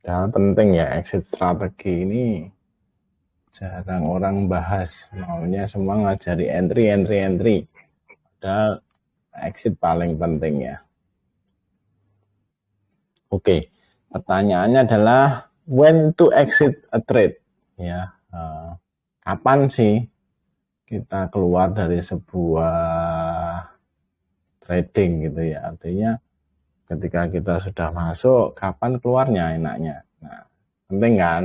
Ya penting ya, exit strategi ini jarang orang bahas. Maunya semua ngajari entry. Padahal exit paling penting ya. Oke, pertanyaannya adalah when to exit a trade. Ya, kapan sih kita keluar dari sebuah trading gitu ya. Artinya ketika kita sudah masuk, kapan keluarnya enaknya. Nah, penting kan?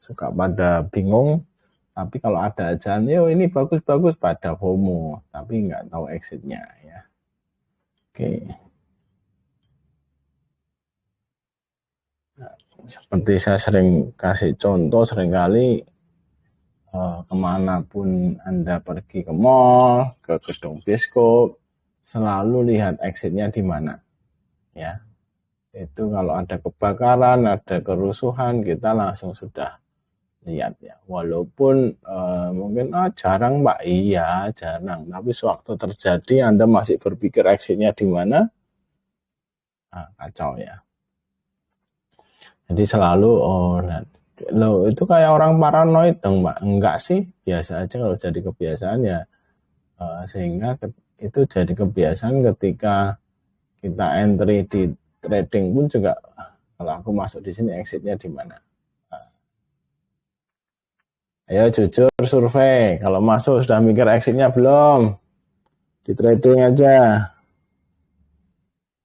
Suka pada bingung, tapi kalau ada ajaran, yo ini bagus-bagus pada FOMO, tapi nggak tahu exitnya ya. Oke, seperti saya sering kasih contoh, seringkali kemanapun Anda pergi ke mall, ke gedung bioskop, selalu lihat exitnya di mana ya. Itu kalau ada kebakaran, ada kerusuhan, kita langsung sudah lihat ya. Walaupun mungkin jarang Pak, iya jarang. Tapi sewaktu terjadi Anda masih berpikir exitnya di mana, kacau ya. Jadi selalu lo itu kayak orang paranoid dong Pak. Enggak sih, biasa aja kalau jadi kebiasaan ya. Sehingga itu jadi kebiasaan ketika kita entry di trading pun juga, kalau aku masuk di sini exitnya di mana. Ayo jujur survei, kalau masuk sudah mikir exitnya belum? Di trading aja.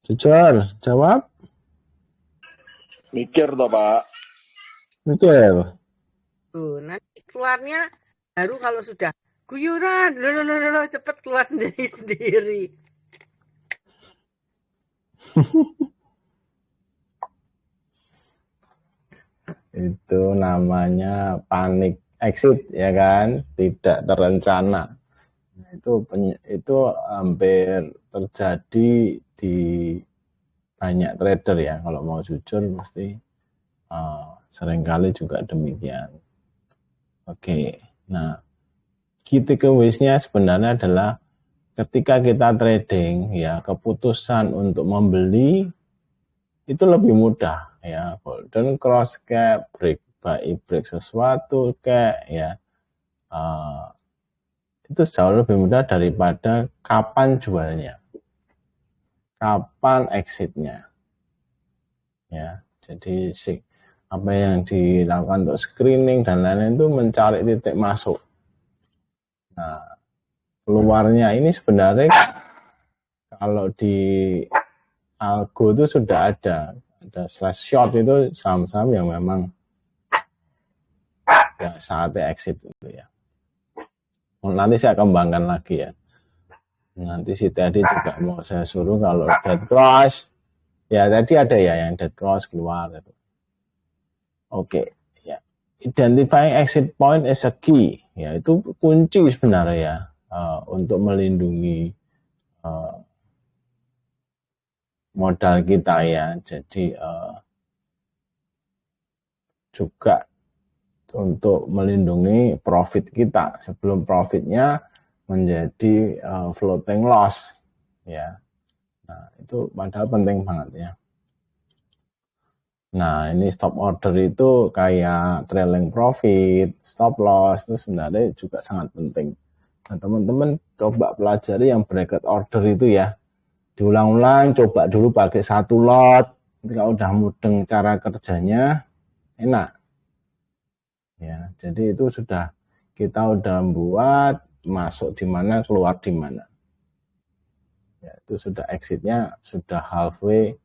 Jujur, jawab. Mikir toh Pak. Mikir. Nanti keluarnya baru kalau sudah guyuran, lo cepet keluar sendiri. Itu namanya panik exit ya kan, tidak terencana. Itu hampir terjadi di banyak trader ya. Kalau mau jujur pasti seringkali juga demikian. Oke, nah key takeaways-nya sebenarnya adalah ketika kita trading ya, keputusan untuk membeli itu lebih mudah ya. Golden cross kayak break sesuatu kayak ya, itu jauh lebih mudah daripada kapan jualnya, kapan exitnya ya. Jadi apa yang dilakukan untuk screening dan lain-lain itu mencari titik masuk. Nah, keluarnya ini sebenarnya kalau di algo itu sudah ada slash short, itu saham-saham yang memang ya saatnya exit gitu ya. Nanti saya kembangkan lagi ya. Nanti si tadi juga mau saya suruh kalau dead cross, ya tadi ada ya yang dead cross keluar gitu. Oke, ya. Identifying exit point is a key, ya itu kunci sebenarnya ya, untuk melindungi modal kita ya. Jadi juga untuk melindungi profit kita sebelum profitnya menjadi floating loss ya. Nah, itu padahal penting banget ya. Nah, ini stop order itu kayak trailing profit, stop loss itu sebenarnya juga sangat penting. Nah, teman-teman coba pelajari yang bracket order itu ya. Diulang-ulang, coba dulu pakai satu lot. Kalau udah mudeng cara kerjanya, enak. Ya, jadi itu sudah kita udah buat masuk di mana, keluar di mana. Ya, itu sudah exitnya sudah halfway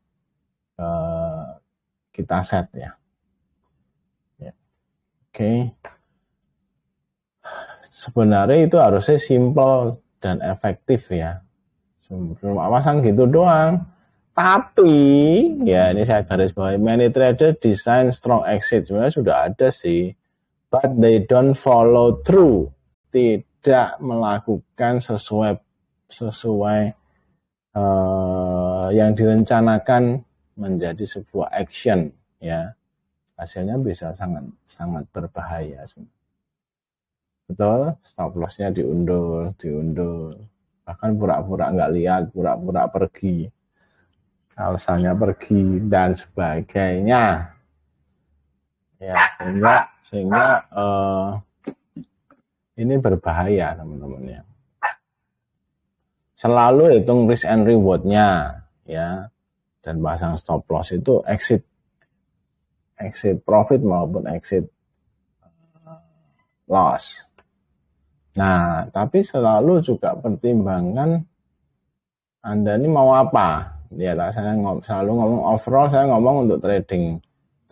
kita set ya. Oke. Sebenarnya itu harusnya simple dan efektif ya. Sebelum awasan gitu doang. Tapi ya ini saya garis bawahi, many trader design strong exit sebenarnya sudah ada sih, but they don't follow through. Tidak melakukan sesuai yang direncanakan menjadi sebuah action ya. Hasilnya bisa sangat berbahaya. Betul, stop loss-nya diundur, bahkan pura-pura nggak lihat, pura-pura pergi, alasannya pergi dan sebagainya. Ya, sehingga ini berbahaya teman-teman ya. Selalu hitung risk and reward-nya ya, dan pasang stop loss itu exit profit maupun exit loss. Nah, tapi selalu juga pertimbangan Anda ini mau apa? Ya, saya selalu ngomong overall, saya ngomong untuk trading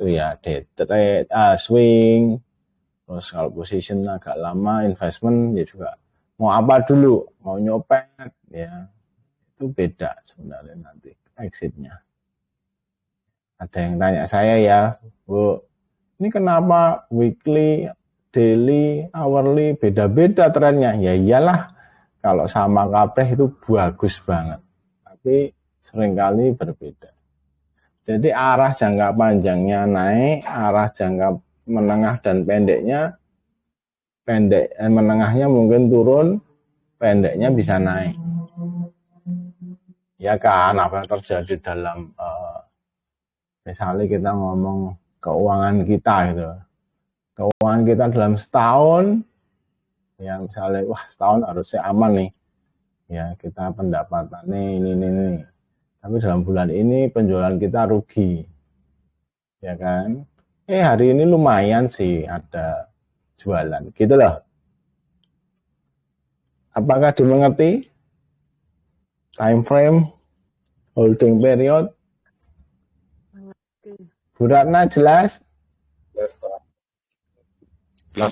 itu ya, day trade, swing, terus kalau position agak lama, investment ya juga mau apa dulu, mau nyopet ya, itu beda sebenarnya nanti exitnya. Ada yang tanya saya ya, Bu, ini kenapa weekly, daily, hourly beda-beda trennya? Ya iyalah, kalau sama kabeh itu bagus banget, tapi seringkali berbeda. Jadi arah jangka panjangnya naik, arah jangka menengah dan pendeknya, menengahnya mungkin turun, pendeknya bisa naik. Ya kan, apa yang terjadi dalam misalnya kita ngomong keuangan kita gitu. Keuangan kita dalam setahun, ya misalnya wah setahun harusnya aman nih. Ya kita pendapatannya ini. Tapi dalam bulan ini penjualan kita rugi. Ya kan? Hari ini lumayan sih ada jualan. Gitu loh. Apakah dimengerti? Time frame, holding period. Bu Ratna jelas? Jelas,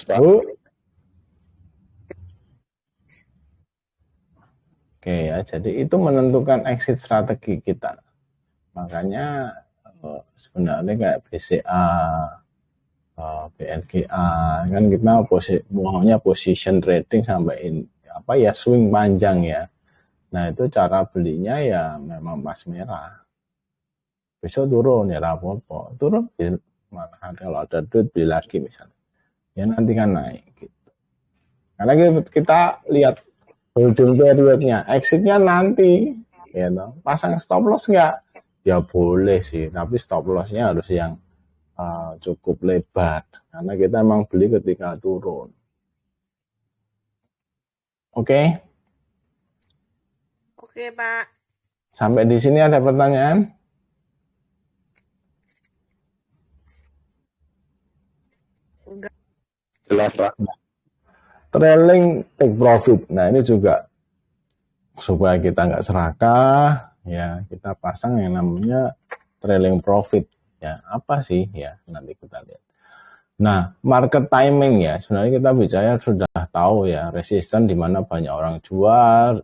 Pak. Bu? Oke ya, jadi itu menentukan exit strategi kita. Makanya sebenarnya kayak BCA, BNGA, kan kita maunya position trading sampai swing panjang ya. Nah itu cara belinya ya memang pas merah. Besok turun ya apa-apa. Turun mana kalau ada duit beli lagi misalnya. Ya nanti kan naik gitu. Karena kita lihat holding periodnya, exitnya nanti, ya pasang stop loss nggak? Ya boleh sih, tapi stop lossnya harus yang cukup lebar, karena kita emang beli ketika turun. Oke? Oke, Pak. Sampai di sini ada pertanyaan? Enggak. Jelas, Pak. Trailing take profit. Nah ini juga supaya kita nggak serakah, ya kita pasang yang namanya trailing profit. Ya apa sih ya, nanti kita lihat. Nah market timing ya, sebenarnya kita bicara sudah tahu ya, resisten di mana banyak orang jual,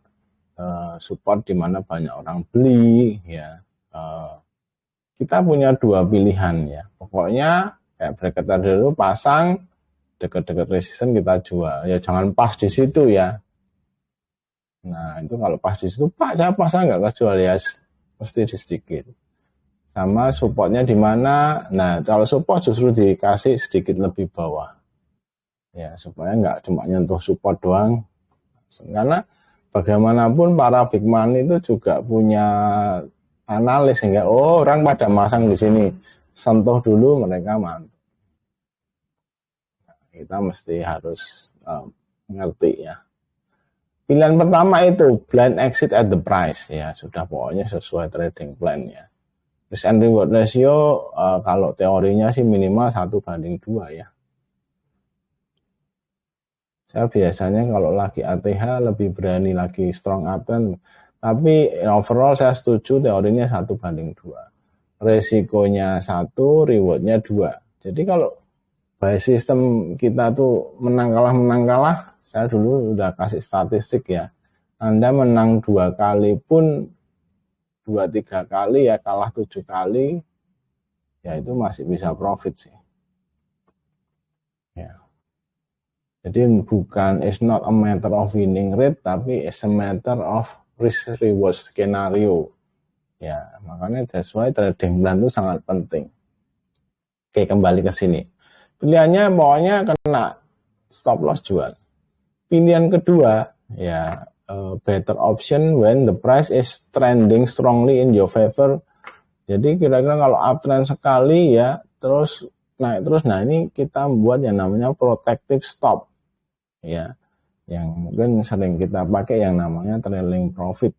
support di mana banyak orang beli ya. Kita punya dua pilihan ya, pokoknya kayak bracket tadi dulu pasang dekat-dekat resisten kita jual, ya jangan pas di situ ya. Nah itu kalau pas di situ, Pak saya pasang nggak kejual ya, mesti di sedikit. Sama supportnya di mana? Nah kalau support justru dikasih sedikit lebih bawah, ya supaya nggak cuma nyentuh support doang. Karena bagaimanapun para big money itu juga punya analis sehingga orang pada masang di sini, sentuh dulu mereka mantap. Nah, kita mesti harus ngerti ya. Pilihan pertama itu blind exit at the price ya, sudah pokoknya sesuai trading plan ya. Risk and reward ratio kalau teorinya sih minimal 1:2 ya. Saya biasanya kalau lagi ATH lebih berani lagi strong uptrend, tapi overall saya setuju teorinya 1:2. Resikonya 1, rewardnya 2. Jadi kalau by system kita tuh menang kalah, saya dulu udah kasih statistik ya. Anda menang 2 kali pun 2-3 kali ya kalah 7 kali, ya itu masih bisa profit sih. Ya. Jadi bukan, it's not a matter of winning rate, tapi it's a matter of risk reward scenario. Ya, makanya that's why trading plan itu sangat penting. Oke, kembali ke sini. Pilihannya pokoknya kena stop loss jual. Pilihan kedua, ya better option when the price is trending strongly in your favor. Jadi kira-kira kalau uptrend sekali ya, terus naik terus. Nah, ini kita buat yang namanya protective stop. Ya, yang mungkin sering kita pakai yang namanya trailing profit.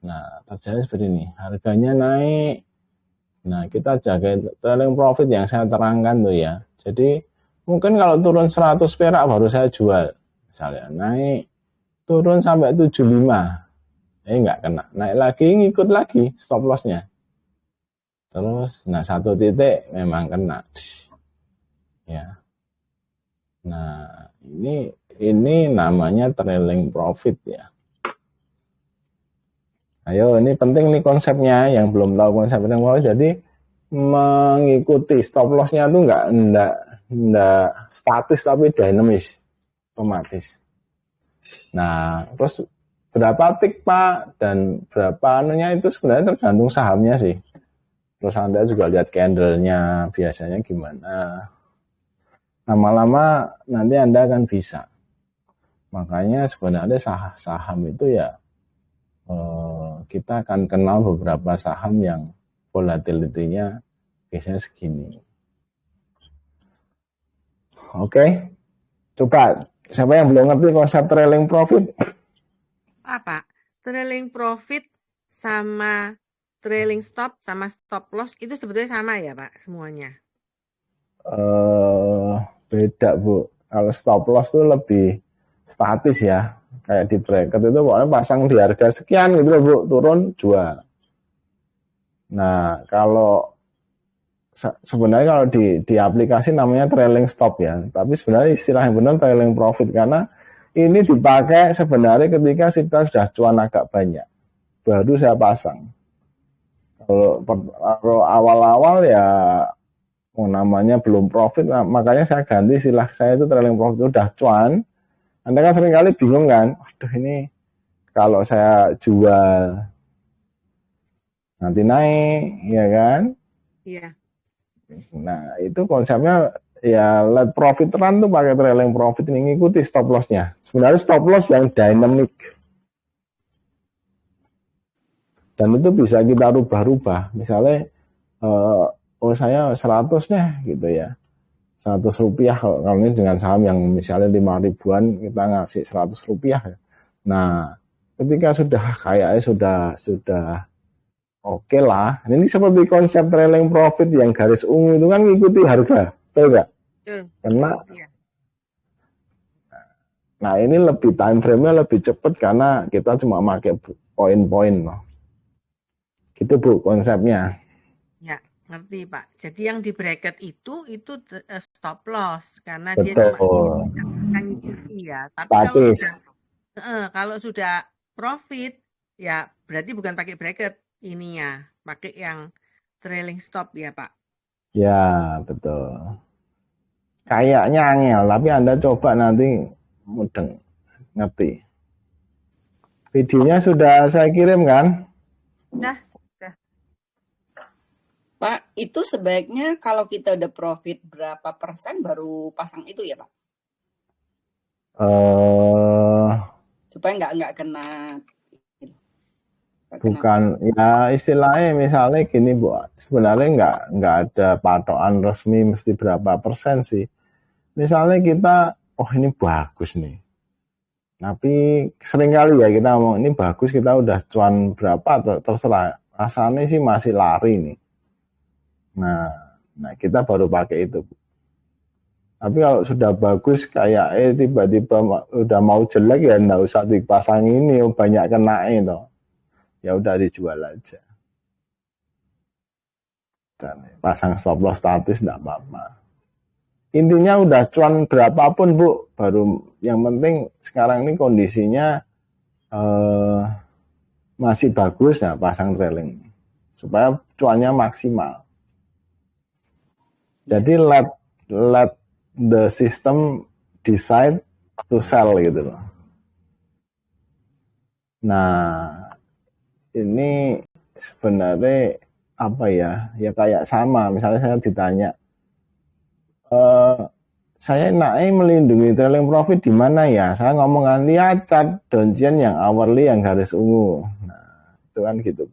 Nah, terjadi seperti ini. Harganya naik. Nah, kita jaga trailing profit yang saya terangkan tuh ya. Jadi, mungkin kalau turun 100 perak baru saya jual. Misalnya naik, turun sampai 75. Nggak kena. Naik lagi, ngikut lagi stop loss-nya. Terus, nah satu titik memang kena. Ya. Nah, ini namanya trailing profit ya. Ayo, ini penting nih konsepnya. Yang belum tahu konsep trailing profit, jadi mengikuti stop loss-nya tuh nggak statis tapi dinamis, otomatis. Nah, terus berapa tick Pak dan berapa anunya itu sebenarnya tergantung sahamnya sih. Terus Anda juga lihat candle-nya biasanya gimana. Lama-lama nanti Anda akan bisa. Makanya sebenarnya saham itu ya kita akan kenal beberapa saham yang volatility-nya biasanya segini. Oke, coba siapa yang belum ngerti konsep trailing profit? Apa? Trailing profit sama trailing stop sama stop loss itu sebetulnya sama ya Pak semuanya? Beda Bu. Kalau stop loss itu lebih statis ya. Kayak di bracket itu pokoknya pasang di harga sekian gitu loh Bu, turun jual. Nah, kalau sebenarnya kalau di aplikasi namanya trailing stop ya, tapi sebenarnya istilah yang benar trailing profit karena ini dipakai sebenarnya ketika kita sudah cuan agak banyak, baru saya pasang. Kalau awal-awal ya namanya belum profit, nah, makanya saya ganti istilah saya itu trailing profit. Udah cuan, Anda kan seringkali bingung kan, aduh ini kalau saya jual nanti naik, ya kan? Iya. Nah, itu konsepnya ya let profit run tuh pakai trailing profit ini ngikuti stop loss-nya. Sebenarnya stop loss yang dynamic. Dan itu bisa kita rubah-rubah. Misalnya saya 100 nih gitu ya. 100 rupiah kalau ini dengan saham yang misalnya 5 ribuan kita ngasih 100 rupiah ya. Nah, ketika sudah kayaknya sudah oke lah. Ini seperti konsep trailing profit yang garis ungu itu kan ngikuti harga, betul nggak? Karena Iya. nah ini lebih time frame-nya lebih cepat karena kita cuma pakai poin-poin loh. Gitu Bu konsepnya. Ya, ngerti Pak. Jadi yang di bracket itu stop loss karena dia Betul. cuma akan ngikuti ya. Tapi Statis. kalau sudah profit ya berarti bukan pakai bracket ininya, pakai yang trailing stop ya Pak. Ya, betul. Kayaknya angel, tapi Anda coba nanti mudeng, ngerti. Videonya sudah saya kirim kan? Dah. Pak, itu sebaiknya kalau kita udah profit berapa persen baru pasang itu ya Pak? Supaya nggak kena. Bukan, ya istilahnya misalnya gini Bu, sebenarnya nggak ada patokan resmi mesti berapa persen sih. Misalnya kita, oh ini bagus nih. Tapi seringkali ya kita ngomong ini bagus, kita udah cuan berapa terserah. Rasanya sih masih lari nih. Nah kita baru pakai itu. Tapi kalau sudah bagus kayak tiba-tiba udah mau jelek ya nggak usah dipasang ini, banyak kena itu. Ya udah dijual aja. Dan pasang stop loss statis nggak apa-apa. Intinya udah cuan berapapun Bu, baru yang penting sekarang ini kondisinya masih bagus ya pasang trailing supaya cuannya maksimal. Jadi let the system decide to sell gitu loh. Nah, ini sebenarnya apa ya? Ya kayak sama, misalnya saya ditanya, saya naik melindungi trailing profit di mana ya? Saya ngomong lihat chart downtrend yang hourly yang garis ungu. Nah, itu kan gitu.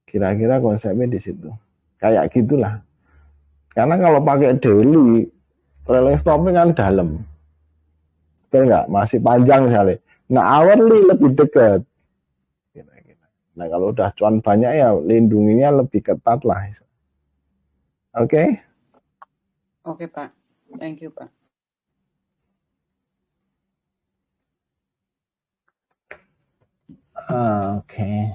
Kira-kira konsepnya di situ. Kayak gitulah. Karena kalau pakai daily, trailing stopnya kan dalam. Betul nggak? Masih panjang sekali. Nah, hourly lebih dekat. Nah, kalau udah cuan banyak ya lindunginya lebih ketat lah. Oke? Oke, Pak. Thank you, Pak. Oke.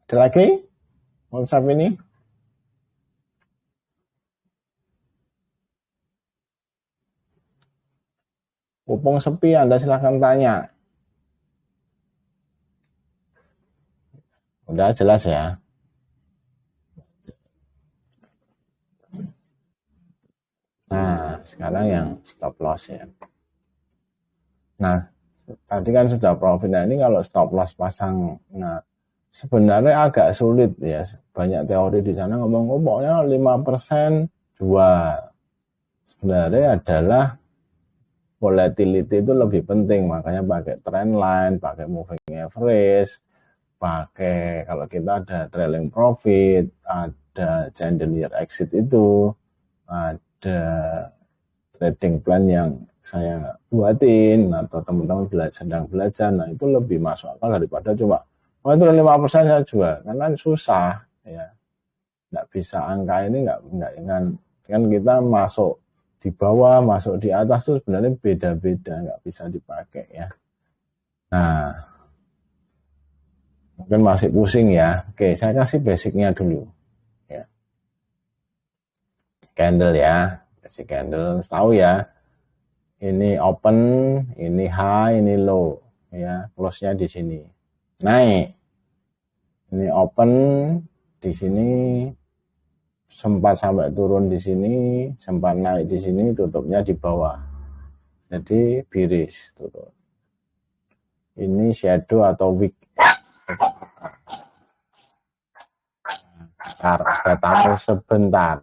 Ada lagi? WhatsApp ini? Mumpung sepi, Anda silahkan tanya. Udah jelas ya? Nah, sekarang yang stop loss ya. Nah, tadi kan sudah profit. Nah, ini kalau stop loss pasang, nah sebenarnya agak sulit ya. Banyak teori di sana ngomong, oh pokoknya 5% jual. Sebenarnya adalah volatility itu lebih penting, makanya pakai trend line, pakai moving average, pakai kalau kita ada trailing profit, ada chandelier exit itu, ada trading plan yang saya buatin atau teman-teman sedang belajar, nah itu lebih masuk akal daripada cuma oh itu 5% saya jual, karena susah ya, nggak bisa angka ini nggak kan kita masuk di bawah, masuk di atas tuh sebenarnya beda-beda, nggak bisa dipakai ya. Nah, mungkin masih pusing ya. Oke, saya kasih basicnya dulu ya. Candle ya, basic candle, tahu ya. Ini open, ini high, ini low ya, close-nya di sini. Naik. Ini open di sini, sempat sampai turun di sini, sempat naik di sini, tutupnya di bawah. Jadi bearish turun. Ini shadow atau wick. Ada tamu sebentar.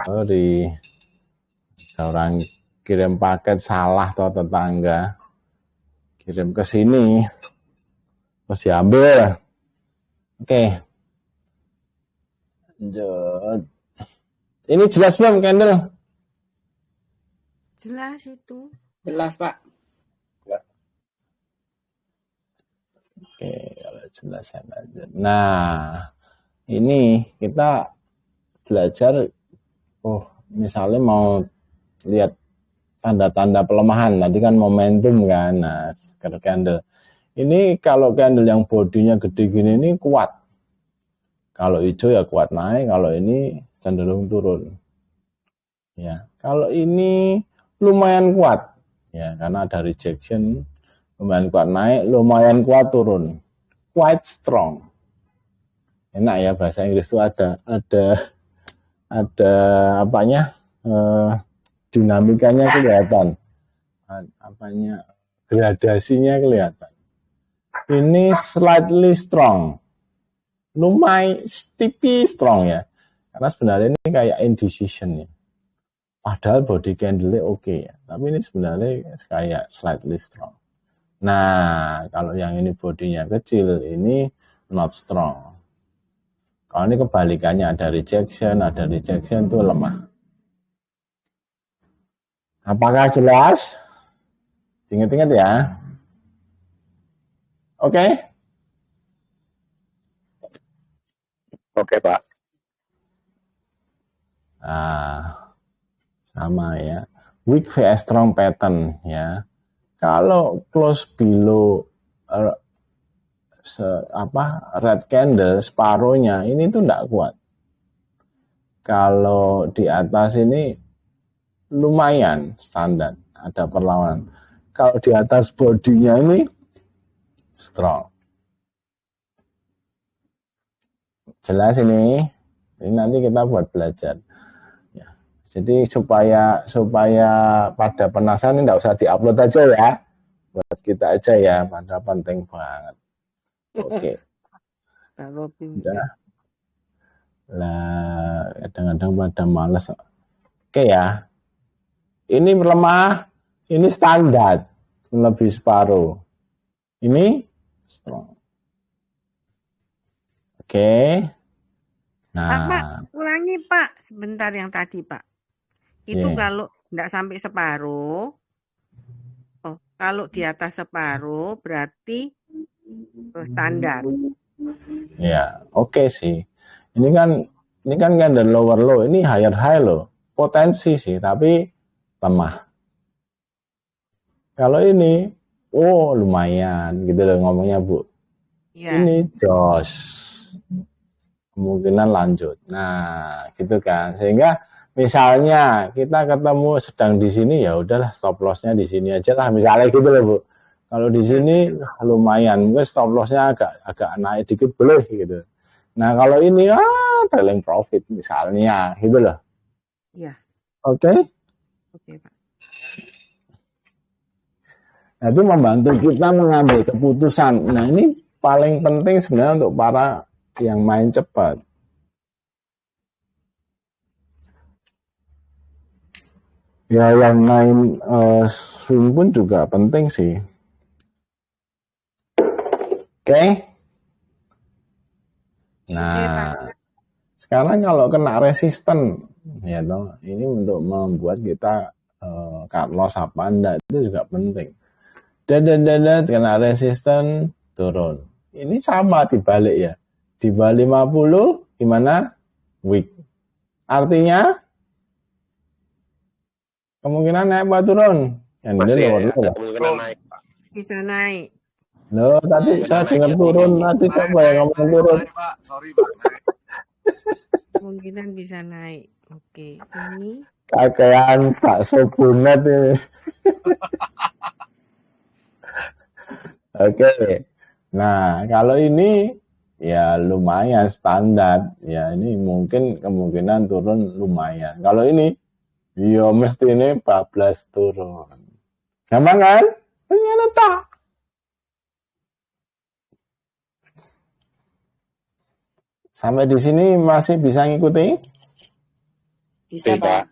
Sorry, orang kirim paket salah atau tetangga kirim ke sini terus diambil. Oke. Lanjut. Ini jelas belum candle? Jelas itu. Jelas, Pak. Oke, kalau jelas saya lanjut. Nah, ini kita belajar, misalnya mau lihat tanda-tanda pelemahan, tadi kan momentum kan, nah candle. Ini kalau candle yang bodinya gede gini ini kuat. Kalau hijau ya kuat naik, kalau ini cenderung turun. Ya, kalau ini lumayan kuat, ya karena ada rejection, lumayan kuat naik, lumayan kuat turun, quite strong. Enak ya bahasa Inggris itu ada apanya, dinamikanya kelihatan, apanya gradasinya kelihatan. Ini slightly strong, lumayan tipis strong ya, karena sebenarnya ini kayak indecision ya. Padahal body candle-nya oke ya, tapi ini sebenarnya kayak slightly strong. Nah, kalau yang ini bodinya kecil, ini not strong. Kalau ini kebalikannya, ada rejection itu lemah. Apakah jelas? Ingat-ingat ya. Oke? Oke, Pak. Nah, sama ya. Weak vs strong pattern ya. Kalau close below red candle separuhnya ini tuh enggak kuat. Kalau di atas ini lumayan standar, ada perlawanan. Kalau di atas bodinya ini strong. Jelas ini nanti kita buat belajar. Ya. Jadi supaya pada penasaran ini nggak usah diupload aja ya, buat kita aja ya, pada penting banget. Oke. Udah. Lah kadang-kadang pada males. Oke ya. Ini melemah, ini standar, lebih separuh. Ini strong. Oke. Nah, Pak, ulangi Pak, sebentar yang tadi Pak. Itu yeah. kalau nggak sampai separuh, oh kalau di atas separuh berarti standar. Ya, oke sih. Ini kan ada lower low, ini higher high loh. Potensi sih, tapi lemah. Kalau ini, oh lumayan gitu loh ngomongnya Bu. Ya. Ini jos. Kemungkinan lanjut. Nah, gitu kan. Sehingga misalnya kita ketemu sedang di sini, ya udahlah stop loss-nya di sini aja lah. Misalnya gitu loh Bu. Kalau di sini lumayan, mungkin stop loss-nya agak naik dikit boleh gitu. Nah, kalau ini trailing profit misalnya gitu loh. Iya. Oke? Oke, Pak. Nah, itu membantu kita mengambil keputusan. Nah, ini paling penting sebenarnya untuk para yang main cepat. Ya, yang main swing pun juga penting sih. Oke? Nah, sekarang kalau kena resisten, ya toh, ini untuk membuat kita cut loss apa enggak itu juga penting. Dadat kena resisten turun. Ini sama dibalik ya. Di bawah 50 gimana? Weak. Artinya kemungkinan naik apa turun? Yang Masih ini ada kemungkinan naik, Pak. Bisa naik. Loh, tadi saya dengar turun, tadi siapa yang ngomong turun? Naik, Pak. Sorry, Pak. Naik. Kemungkinan bisa naik. Oke, ini Kakean bakso bunat ini. Oke. Nah, kalau ini ya lumayan standar. Ya, ini mungkin kemungkinan turun lumayan. Kalau ini ya mesti ini 14 turun. Gampang kan? Ternyata tak. Sampai di sini masih bisa ngikuti? Bisa, Pak.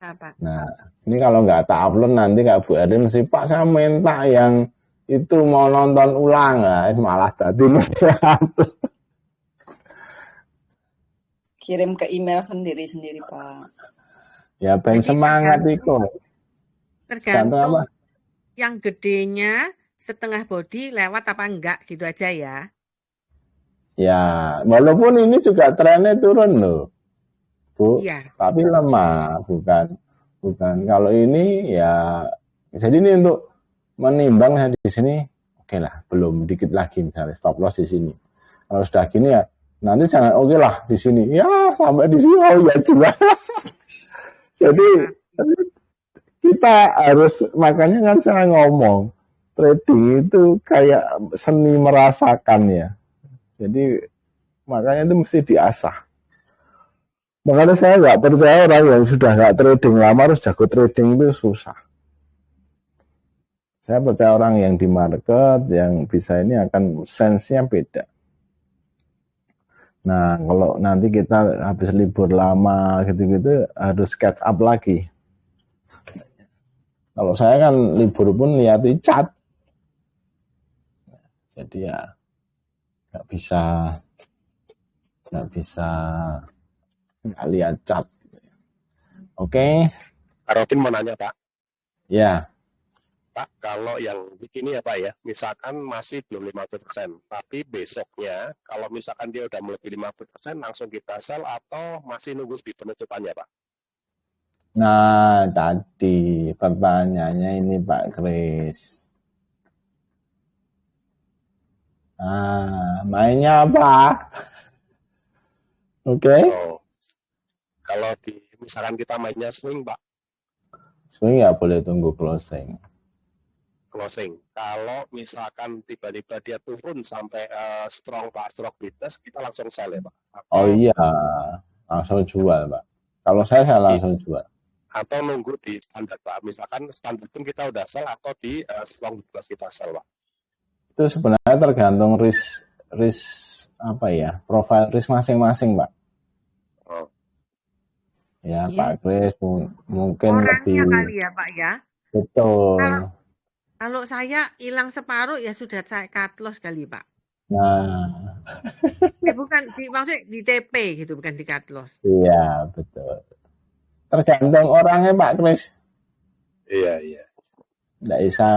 apa? Nah, ini kalau nggak tak upload nanti Kak Bu Erin mesti Pak saya minta yang itu mau nonton ulang ya, malah tadi Kirim ke email sendiri-sendiri, Pak. ya pengen Jadi semangat itu. Tergantung yang gedenya setengah body lewat apa enggak gitu aja ya. Ya, walaupun ini juga trennya turun loh, Bu. Iya. Tapi lemah, bukan. Kalau ini ya, jadi ini untuk menimbang di sini, oke lah, belum dikit lagi misalnya stop loss di sini. Kalau sudah gini ya, nanti jangan oke lah di sini. Ya sampai di sini oh ya juga. Jadi kita harus, makanya kan saya ngomong trading itu kayak seni merasakan ya. Jadi makanya itu mesti diasah. Makanya saya nggak percaya orang yang sudah nggak trading lama harus jago trading itu susah. Saya percaya orang yang di market yang bisa ini akan sense-nya beda. Nah, kalau nanti kita habis libur lama gitu-gitu harus catch up lagi. Kalau saya kan libur pun lihat cat. Jadi ya nggak bisa nggak lihat cat. Oke. Pak Robin mau nanya, Pak. Ya. Pak, kalau yang begini ya Pak ya, misalkan masih belum 50%, tapi besoknya kalau misalkan dia udah melebihi 50%, langsung kita sell atau masih nunggu di penutupannya Pak? Nah, tadi pertanyaannya ini Pak Kris. Nah, mainnya apa? Oke. Kalau misalkan kita mainnya swing Pak. Sebenarnya nggak boleh tunggu closing. Kalau misalkan tiba-tiba dia turun sampai strong weakness, kita langsung sell ya Pak? Oh iya, langsung jual Pak. Kalau saya langsung jual. Atau nunggu di standar Pak? Misalkan standar pun kita udah sell atau di strong weakness kita sell Pak? Itu sebenarnya tergantung risk profile risk masing-masing Pak. Oh. Ya Pak Chris mungkin orangnya lebih kali ya Pak ya. betul. Kalau saya hilang separuh ya sudah saya cut loss kali Pak. Nah, Bukan maksudnya di TP gitu, bukan di cut loss. iya betul. Tergantung orangnya Pak Chris. Iya. Nggak bisa.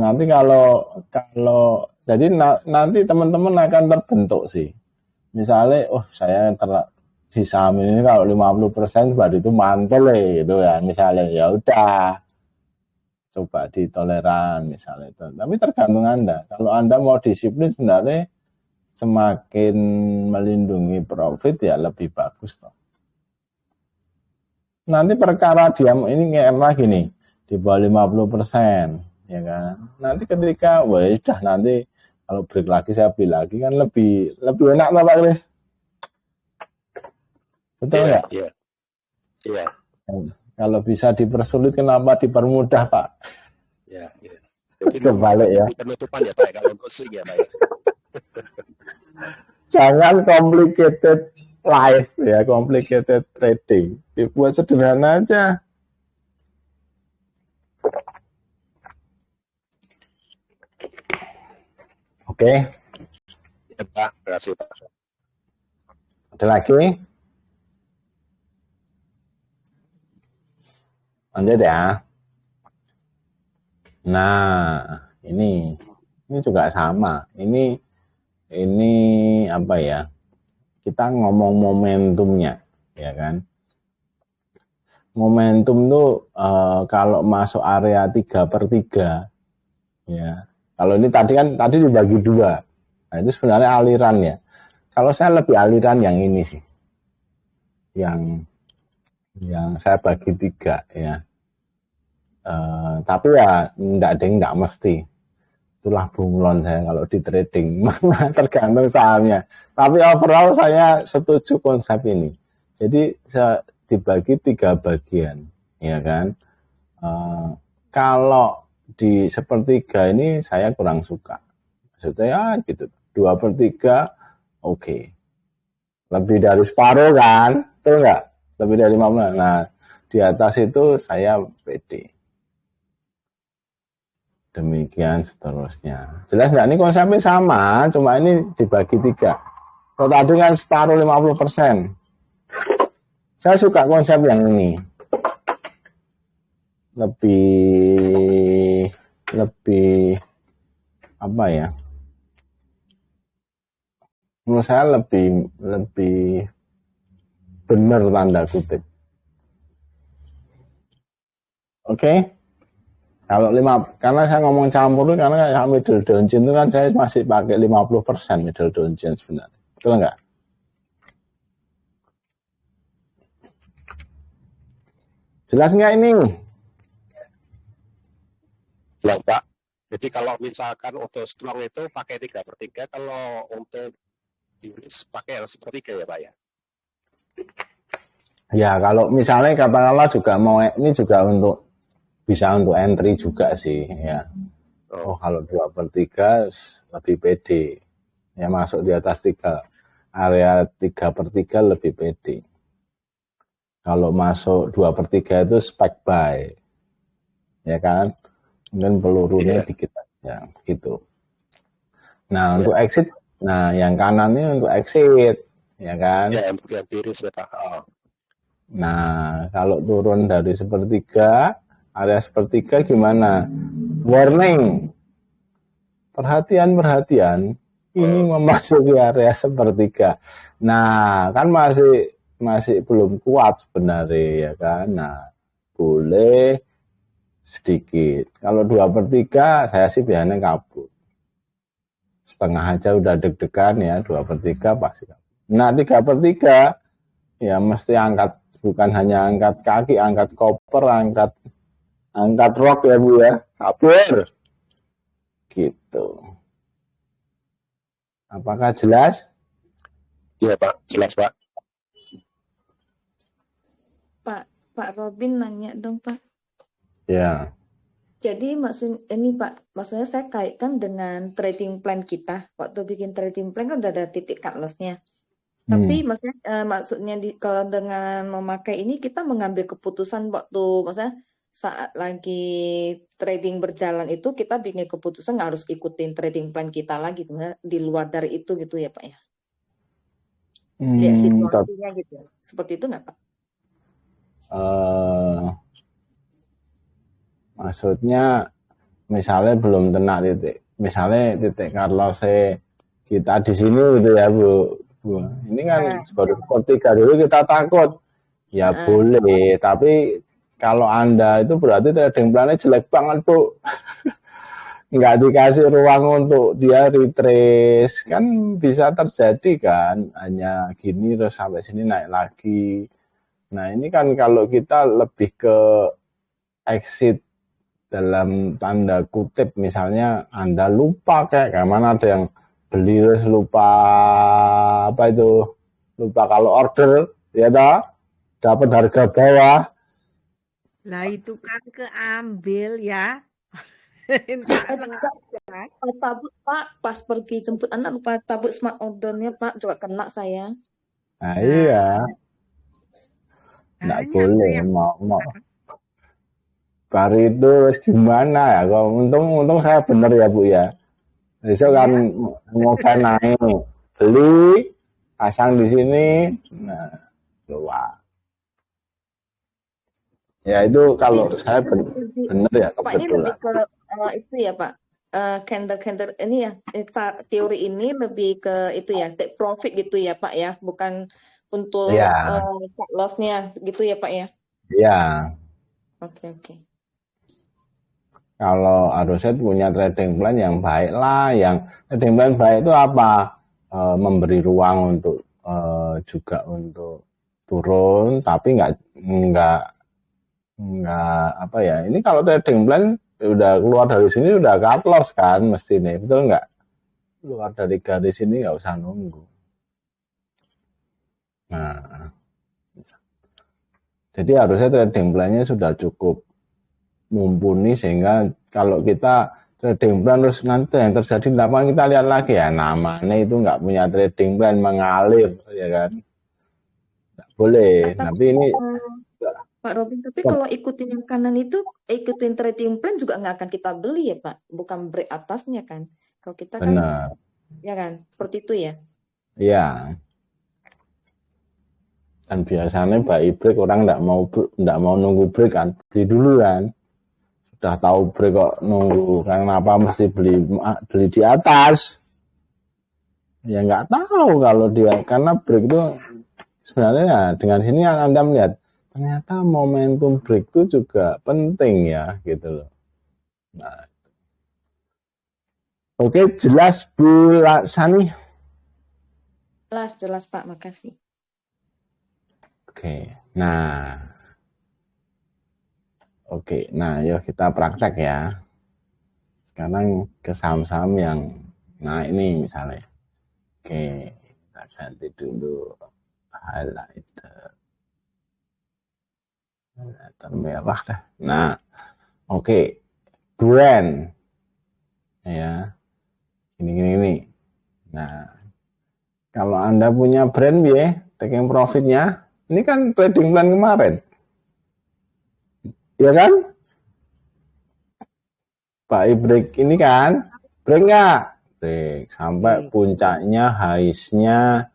Nanti kalau jadi nanti teman-teman akan terbentuk sih. Misalnya, saya di saham ini kalau 50% baru itu mantul gitu ya. Misalnya ya udah coba ditoleran misalnya itu. Tapi tergantung Anda. Kalau Anda mau disiplin sebenarnya semakin melindungi profit ya lebih bagus toh. Nanti perkara dia ini nge-M lagi nih di bawah 50%, ya kan. Nanti ketika sudah nanti kalau break lagi saya beli lagi kan lebih enak Pak Chris. Betul nggak? Iya. Kalau bisa dipersulit kenapa dipermudah Pak? Iya. Jadi kebalik ya. Penutupan ya Pak kalau untuk swing ya Pak. Jangan complicated life ya, complicated trading. Dibuat sederhana aja. Oke. Ya Pak, terima kasih Pak. Ada lagi? Lanjut ya. Nah, ini juga sama. Ini apa ya? Kita ngomong momentumnya, ya kan? Momentum tuh kalau masuk area 3/3, ya. Kalau ini tadi dibagi 2. Nah, itu sebenarnya aliran ya. Kalau saya lebih aliran yang ini sih. Yang saya bagi 3 ya. Tapi ya enggak mesti. Itulah bunglon saya kalau di trading. Mana tergantung sahamnya. Tapi overall saya setuju konsep ini. Jadi saya dibagi 3 bagian, ya kan. Kalau di sepertiga ini saya kurang suka. Maksudnya ya gitu. 2/3 oke. Lebih dari separuh kan? Betul nggak? Lebih dari 50. Nah, di atas itu saya pede. Demikian seterusnya. Jelas nggak? Ini konsepnya sama, cuma ini dibagi 3. Kalau tadi kan separuh 50%. Saya suka konsep yang ini. Lebih apa ya? Menurut saya lebih benar tanda kutip. Oke. Kalau karena saya ngomong campur karena kayak middle downjin itu kan saya masih pakai 50% middle downjin sebenarnya. Betul nggak? Jelas nggak ini? Jelas Pak. Jadi kalau misalkan untuk strong itu pakai 3/3, kalau untuk diris pakai yang 1/3 ya Pak ya? Ya kalau misalnya katakanlah juga mau ini juga bisa untuk entry juga sih ya. Kalau 2/3 lebih pede. Ya masuk di atas 3 area 3/3 lebih pede. Kalau masuk 2/3 itu spec buy. Ya kan? Mungkin pelurunya dikit aja gitu. Nah, untuk exit, yang kanan ini untuk exit, ya kan? Ya, untuk yang tiris ya Pak. Nah, kalau turun dari 1/3, area 1/3 gimana? Warning. Perhatian, ini memasuki area 1/3. Nah, kan masih belum kuat sebenarnya, ya kan? Nah, boleh sedikit. Kalau 2/3 saya sih biasanya kabur. Setengah aja udah deg-degan ya, 2/3 pasti kabur. Nah, 3/3 ya mesti angkat, bukan hanya angkat kaki, angkat koper, angkat Angkat rok ya Bu ya. Kabur. Gitu. Apakah jelas? Iya Pak, jelas Pak. Pak Robin nanya dong Pak. Ya. Jadi maksudnya saya kaitkan dengan trading plan kita. Waktu bikin trading plan kan udah ada titik cut loss-nya. Tapi maksudnya kalau dengan memakai ini kita mengambil keputusan waktu maksudnya saat lagi trading berjalan itu kita bikin keputusan nggak harus ikutin trading plan kita lagi, di luar dari itu gitu ya Pak ya. Lihat situasinya gitu. Seperti itu nggak Pak? Maksudnya misalnya belum kena titik, misalnya titik Carlos kita di sini gitu ya Bu. Ini kan baru tiga dulu kita takut, ya boleh. Tapi kalau Anda itu berarti trading plannya jelek banget Bu. Nggak dikasih ruang untuk dia retrace, kan bisa terjadi kan, hanya gini terus sampai sini naik lagi. Nah ini kan kalau kita lebih ke exit dalam tanda kutip, misalnya Anda lupa kayak mana ada yang beli terus lupa lupa kalau order ya dapat harga bawah. Lah itu kan keambil ya. Tabut Pak, pas pergi jemput anak lupa tabut smart ordernya Pak, juga kena saya. Nah iya, nggak boleh mau baru itu gimana ya? Kalau untung saya bener ya Bu ya. Besok kan mau naik, beli, pasang di sini, nah keluar. Ya itu kalau saya bener ya kebetulan. Pak ini lebih ke itu ya Pak, candle ini ya, teori ini lebih ke itu ya, take profit gitu ya Pak ya, bukan untuk cut loss-nya gitu ya Pak ya. Iya. Oke. Kalau harusnya punya trading plan yang baik lah, yang trading plan baik itu apa? Memberi ruang untuk juga untuk turun, tapi nggak apa ya? Ini kalau trading plan udah keluar dari sini udah cut loss kan, mesti nih, betul nggak? Keluar dari garis ini nggak usah nunggu. Nah, jadi harusnya trading plan-nya sudah cukup mumpuni sehingga kalau kita trading plan terus nanti yang terjadi di lapangan kita lihat lagi ya namanya itu nggak punya trading plan, mengalir ya kan, nggak boleh. Tapi ini Pak Robin, tapi kalau ikutin yang kanan itu ikutin trading plan juga nggak akan kita beli ya Pak, bukan break atasnya kan, kalau kita kan benar ya kan seperti itu ya. Iya. Dan biasanya buy break orang nggak mau nunggu break kan, beli dulu kan. Sudah tahu break kok nunggu, kenapa mesti beli di atas? Ya nggak tahu kalau dia, karena break itu sebenarnya ya, dengan sini Anda melihat ternyata momentum break itu juga penting ya gitu loh. Nah, oke, jelas Bu Sani? Jelas Pak, makasih. Nah, yuk kita praktek ya. Sekarang ke saham-saham yang naik ini misalnya. Oke, kita ganti dulu highlighter merah dah. Nah, oke, brand ya. Ini. Nah, kalau Anda punya brand ya, taking profitnya, ini kan trading plan kemarin. Ya kan? Pak break ini kan? Break nggak? Break. Sampai puncaknya, highs-nya,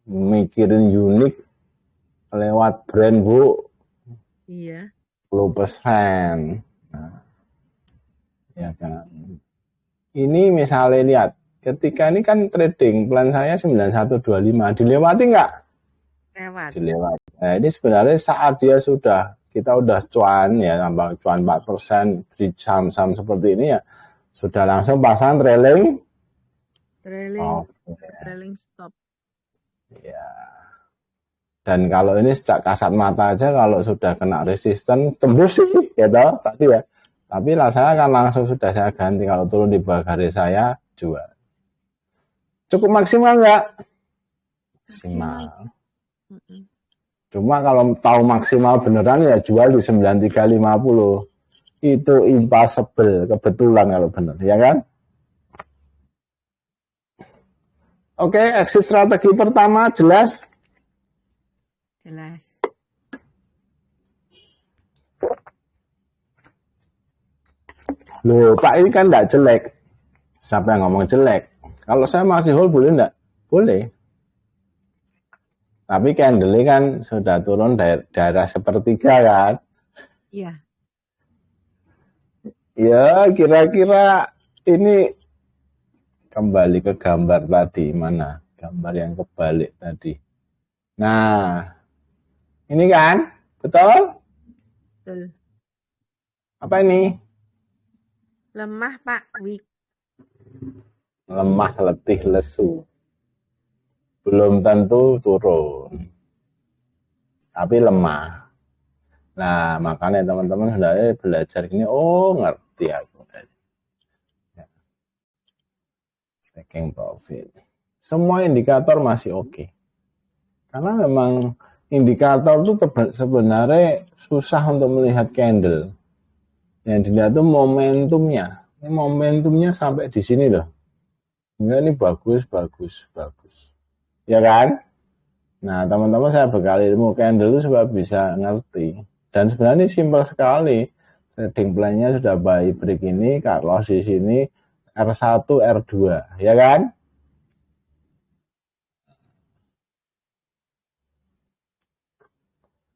mikirin unik lewat brand Bu. Iya. 10%. Nah, ya kan. Ini misalnya lihat, ketika ini kan trading plan saya 9125, dilewati nggak? Dilewati. Nah, ini sebenarnya saat dia kita udah cuan ya, tambah cuan 4% di saham-saham seperti ini ya, sudah langsung pasang trailing stop. Ya. Dan kalau ini sejak kasat mata aja kalau sudah kena resisten tembus sih ya toh tadi ya. Tapi rasanya kan langsung sudah saya ganti kalau turun di bawah garis saya jual. Cukup maksimal nggak? Maksimal. Maksimal. Mm-mm. Cuma kalau tahu maksimal beneran ya jual di 9350. Itu impossible kebetulan kalau bener ya kan? Oke, exit strategi pertama jelas. Jelas. Loh, Pak ini kan nggak jelek. Siapa yang ngomong jelek? Kalau saya masih hold boleh nggak? Boleh. Tapi candle kan sudah turun daerah sepertiga kan? Iya. Ya, kira-kira ini kembali ke gambar tadi. Mana? Gambar yang kebalik tadi. Nah, ini kan? Betul? Betul. Apa ini? Lemah, Pak. Weak. Lemah, letih, lesu. Belum tentu turun. Tapi lemah. Nah, makanya teman-teman hendaknya belajar ini. Oh, ngerti aku. Ya. Taking profit. Semua indikator masih oke. Karena memang indikator itu sebenarnya susah untuk melihat candle. Yang dilihat itu momentumnya. Ini momentumnya sampai di sini loh. Enggak, ini bagus. Ya kan? Nah, teman-teman saya bekali ilmu candle itu supaya bisa ngerti. Dan sebenarnya ini simpel sekali. Trading plan-nya sudah buy break ini, cut loss di sini, R1, R2. Ya kan?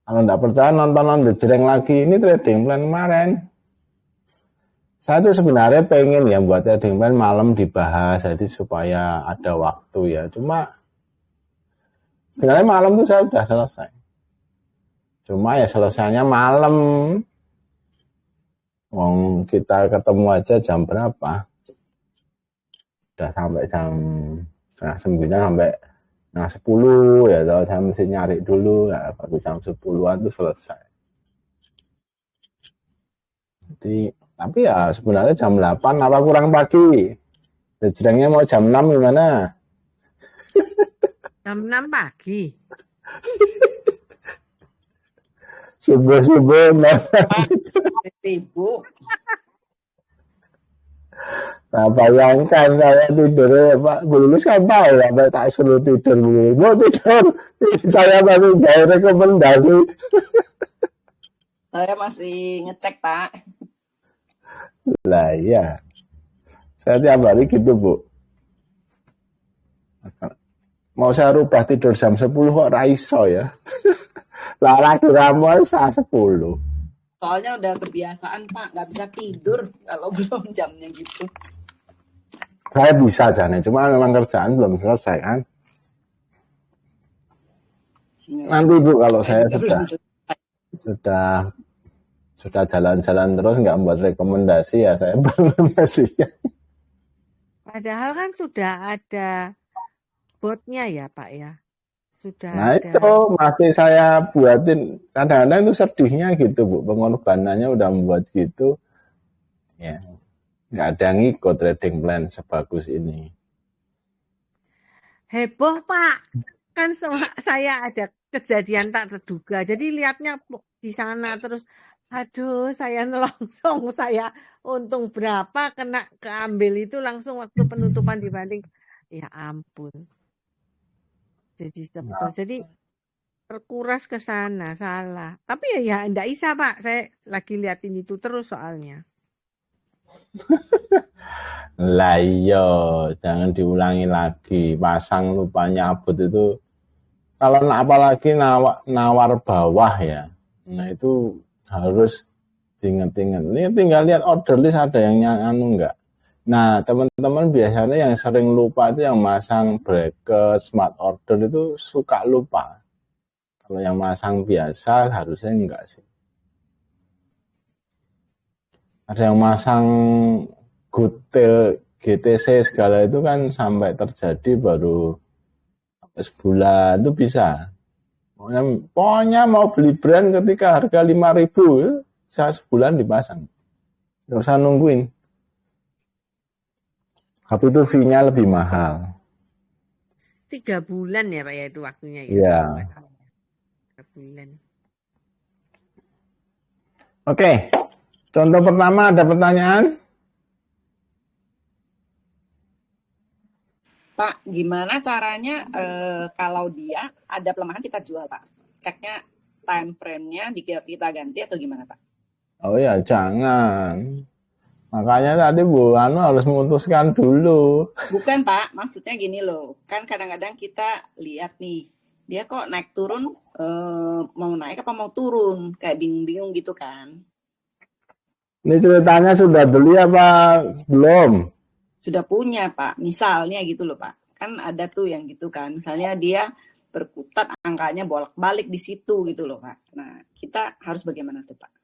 Kalau nggak percaya nonton The Jreng lagi. Ini trading plan kemarin. Saya tuh sebenarnya pengen ya buat trading plan malam dibahas. Jadi supaya ada waktu ya. Cuma sebenarnya malam tuh saya udah selesai. Cuma ya selesainya malam. Wong kita ketemu aja jam berapa? Udah sampai jam 8:30 sampai 10 ya. Kalau saya mesti nyari dulu ya, baru jam 10-an tuh selesai. Jadi, tapi ya sebenarnya jam 8 apa kurang pagi? Jrengnya mau jam 6 gimana? Jam 6 pagi. Subuh-subuh Sibuk. Nah, bayangkan saya tidur Pak Bulus kan tahu ya, tak suruh tidur mau tidur saya baru gak rekomendasi. Saya masih ngecek, Pak. Lah iya, saya tiap hari gitu Bu. Mau saya rubah tidur jam 10 kok raiso ya. Lah lagi ramu saya 10. Soalnya udah kebiasaan, Pak. Nggak bisa tidur kalau belum jamnya gitu. Saya bisa Jane, cuma memang kerjaan belum selesai kan. Nanti Bu kalau saya sudah jalan-jalan terus nggak membuat rekomendasi ya saya rekomendasikan. Padahal kan sudah ada botnya ya Pak ya. Sudah Nah ada. itu masih saya buatin. Kadang-kadang itu sedihnya gitu Bu, pengorbanannya udah membuat gitu. Ya, nggak ada yang ngikut trading plan sebagus ini. Heboh Pak. Kan saya ada kejadian tak terduga. Jadi lihatnya di sana terus aduh saya nelongsong, saya untung berapa kena keambil itu langsung waktu penutupan dibanding ya ampun. Jadi sebel. Jadi terkuras ke sana, salah. Tapi ya enggak bisa Pak. Saya lagi liatin itu terus soalnya. Lah iya, jangan diulangi lagi. Pasang lupa nyabut itu kalau apalagi nawar bawah ya. Nah itu harus diinget-inget. Ini tinggal lihat order list ada yang anu enggak. Nah, teman-teman biasanya yang sering lupa itu yang masang bracket, smart order itu suka lupa. Kalau yang masang biasa harusnya enggak sih. Ada yang masang good tail GTC segala itu kan sampai terjadi baru sebulan itu bisa. Pokoknya mau beli brand ketika harga 5.000, saya sebulan dipasang. Nggak usah nungguin. Tapi itu fee-nya lebih mahal. 3 bulan ya Pak ya itu waktunya ya. Iya. 3 bulan. Oke. Contoh pertama ada pertanyaan? Pak, gimana caranya kalau dia ada pelemahan kita jual, Pak? Ceknya time frame-nya kita ganti atau gimana, Pak? Oh ya, jangan. Makanya tadi Bu Anu harus memutuskan dulu. Bukan, Pak. Maksudnya gini loh. Kan kadang-kadang kita lihat nih, dia kok naik turun, mau naik apa mau turun. Kayak bingung-bingung gitu kan. Ini ceritanya sudah beli apa belum? Sudah punya, Pak. Misalnya gitu loh, Pak. Kan ada tuh yang gitu kan. Misalnya dia berkutat angkanya bolak-balik di situ gitu loh, Pak. Nah, kita harus bagaimana tuh, Pak?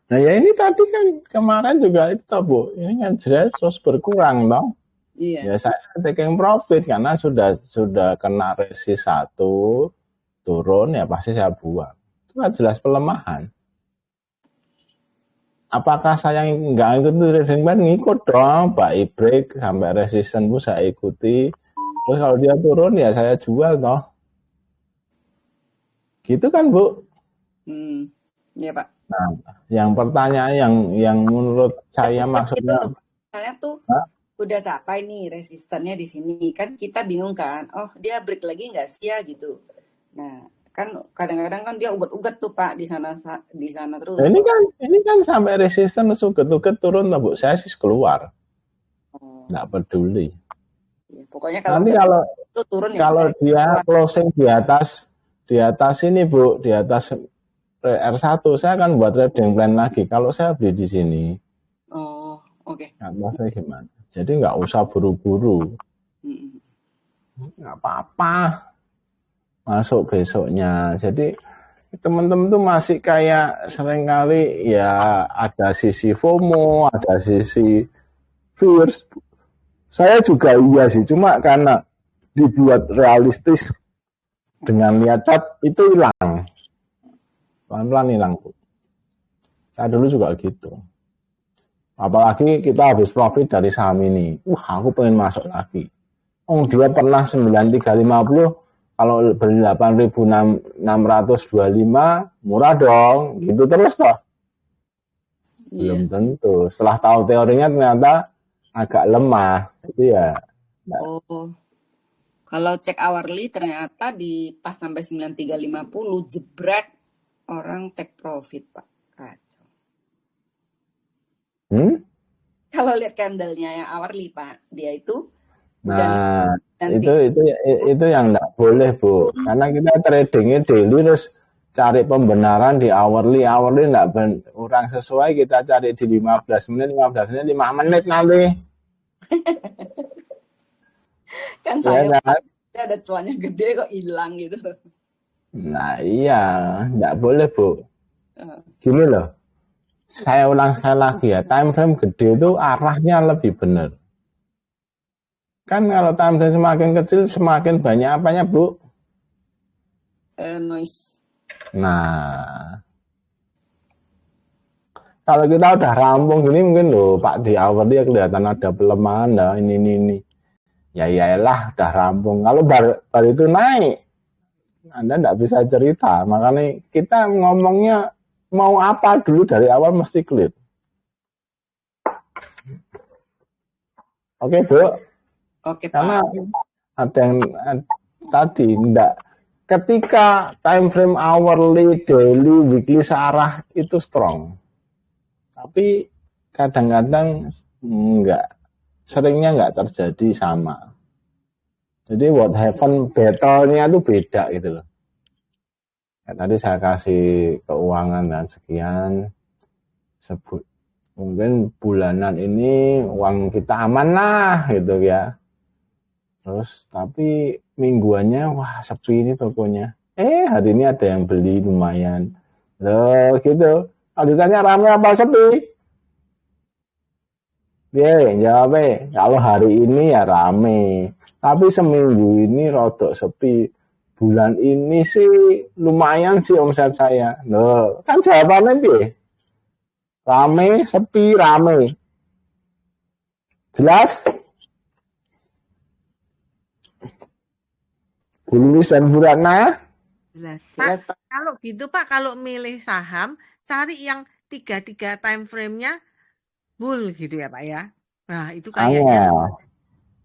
Nah ya ini tadi kan kemarin juga itu Bu. Ini kan jelas terus berkurang dong. Iya. Ya saya taking profit karena sudah kena resist 1 turun ya pasti saya buang. Itu kan jelas pelemahan. Apakah saya nggak ikut trading plan? Ngikut dong, buy break sampai resisten pun saya ikuti. Terus kalau dia turun ya saya jual toh. Gitu kan Bu? Iya Pak. Nah, yang pertanyaan yang menurut saya maksudnya, gitu, misalnya tuh udah capai nih resistennya di sini, kan kita bingung kan, oh dia break lagi nggak sih ya gitu. Nah kan kadang-kadang kan dia uget-uget tuh Pak di sana terus. Nah, ini kan sampai resisten uget-uget turun tuh Bu, saya sih keluar, nggak peduli. Ya, pokoknya kalau nanti kalau itu turun kalau ya, dia closing di atas ini Bu, di atas R1 saya akan buat trading plan lagi. Kalau saya beli di sini, oke. Maksudnya gimana? Jadi nggak usah buru-buru, nggak apa-apa masuk besoknya. Jadi teman-teman tuh masih kayak seringkali ya ada sisi FOMO, ada sisi fears. Saya juga iya sih, cuma karena dibuat realistis dengan lihat chart itu hilang. Pelan-pelan hilang. Saya dulu juga gitu. Apalagi kita habis profit dari saham ini. Aku pengen masuk lagi. Dia pernah 9350, kalau beli 8.625 murah dong. Gitu terus toh. Belum tentu. Setelah tahu teorinya ternyata agak lemah. Jadi ya. Kalau cek hourly ternyata di pas sampai 9350 jebret orang take profit Pak. Kacau. Kalau lihat candle-nya yang hourly Pak, dia itu itu yang enggak boleh Bu. Karena kita tradingnya daily terus cari pembenaran di hourly enggak kurang sesuai, kita cari di 15 menit 5 menit nanti. Kan saya ada cuannya gede kok hilang gitu. Nah iya, enggak boleh Bu. Gini loh, saya ulang sekali lagi ya, time frame gede itu arahnya lebih benar. Kan kalau time frame semakin kecil semakin banyak apanya Bu? Noise. Nah, kalau kita udah rampung gini mungkin loh Pak di hourly kelihatan ada pelemahan lah ini. Ya iyalah udah rampung. Kalau baru itu naik, Anda enggak bisa cerita. Makanya kita ngomongnya mau apa dulu dari awal mesti clear. Oke Bu. Oke Pak. Karena ada yang tadi enggak. Ketika time frame hourly, daily, weekly searah itu strong. Tapi kadang-kadang enggak. Seringnya enggak terjadi sama. Jadi what happen battle-nya itu beda gitu loh. Ya, tadi saya kasih keuangan dan sekian, sebut mungkin bulanan ini uang kita aman lah gitu ya. Terus tapi mingguannya wah sepi ini tokonya. Hari ini ada yang beli lumayan. Loh gitu. Kalau ditanya ramai apa sepi? Jawabnya kalau hari ini ya rame. Tapi seminggu ini rodok sepi. bulan ini sih lumayan sih omset saya. Loh, kan jawabannya piye? Rame, sepi, rame. Jelas? Bu Lilis dan Bu Ratna? Jelas. Jelas, Pak, Pak. kalau gitu Pak, kalau milih saham, cari yang tiga time frame-nya bull gitu ya Pak ya. Nah, itu kayaknya, Angel,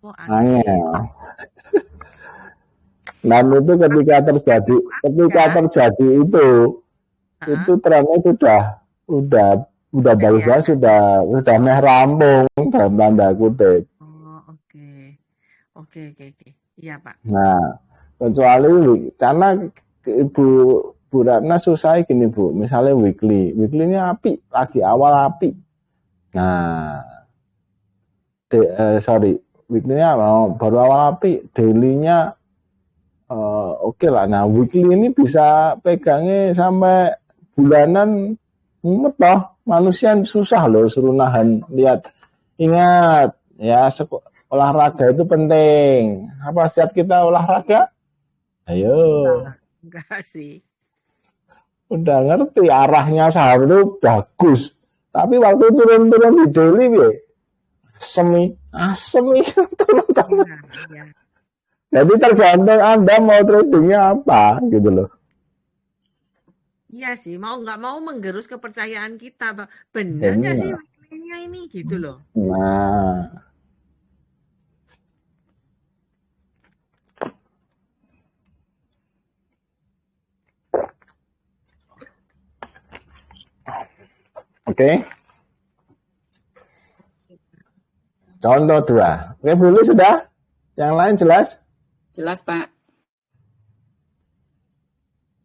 oh angin. angel. Dan itu ketika terjadi itu Heeh. trennya udah Oke bagus ya. banget, sudah meh rampung dalam tanda kutip. Oh, oke. Oke. Iya Pak. Nah, kecuali karena Ibu Bu Ratna susah gini Bu, misalnya weekly-nya api, lagi awal api. Nah, weekly-nya baru awal api, daily-nya oke lah. Nah, weekly ini bisa pegangnya sampai bulanan, mumet toh. Manusia susah loh suruh nahan. Lihat, ingat ya, olahraga itu penting. Apa setiap kita olahraga? Ayo, Enggak sih. udah ngerti arahnya saham itu bagus. Tapi waktu turun-turun di daily ya, asem turun-turun. Iya. Jadi tergantung Anda mau tradingnya apa gitu loh. Iya sih, mau nggak mau menggerus kepercayaan kita, Bang. Bener nggak sih weekly-nya ini gitu loh. Nah, oke. Contoh 2. Oke, boleh sudah? Yang lain jelas? Jelas, Pak.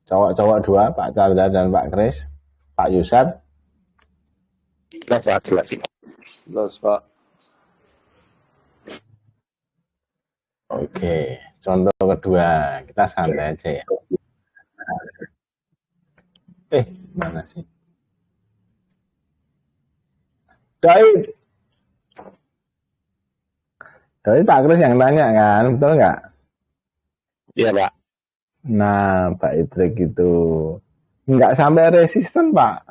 Cowok-cowok 2, Pak Chandra dan Pak Kris. Pak Yusuf. Jelas. Jelas, Pak. Oke, contoh kedua. Kita santai aja ya. Mana sih? Doi Pak Kris yang tanya kan, betul nggak? Iya, Pak. Nah, Pak Idrik itu nggak sampai resisten, Pak.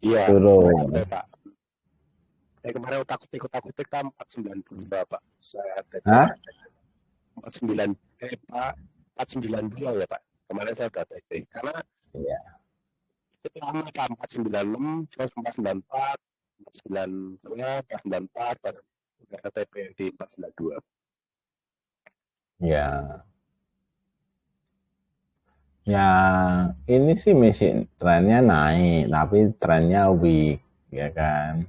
Iya. Turun. Pak. Kemarin takut-takut kan 492, Pak. Saya Hah? 49 Pak. 492 ya, Pak. Kemarin saya udah testing. Karena Iya. itu lama, Pak. 496, terus 494, 494, baru udah TP di 492. Ya. Ya, ini sih mesin trennya naik, tapi trennya weak, ya kan?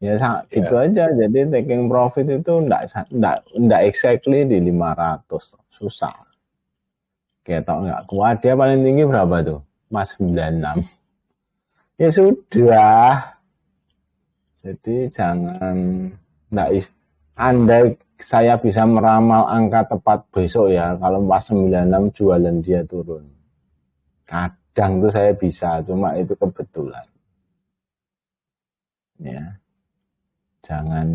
Ya gitu aja. Jadi taking profit itu enggak exactly di 500, susah. Ketok nggak kuat, dia paling tinggi berapa tuh? 496. Ya sudah. Jadi jangan andai saya bisa meramal angka tepat besok ya, kalau 496 jualan dia turun. Kadang tuh saya bisa, cuma itu kebetulan. Ya. Jangan,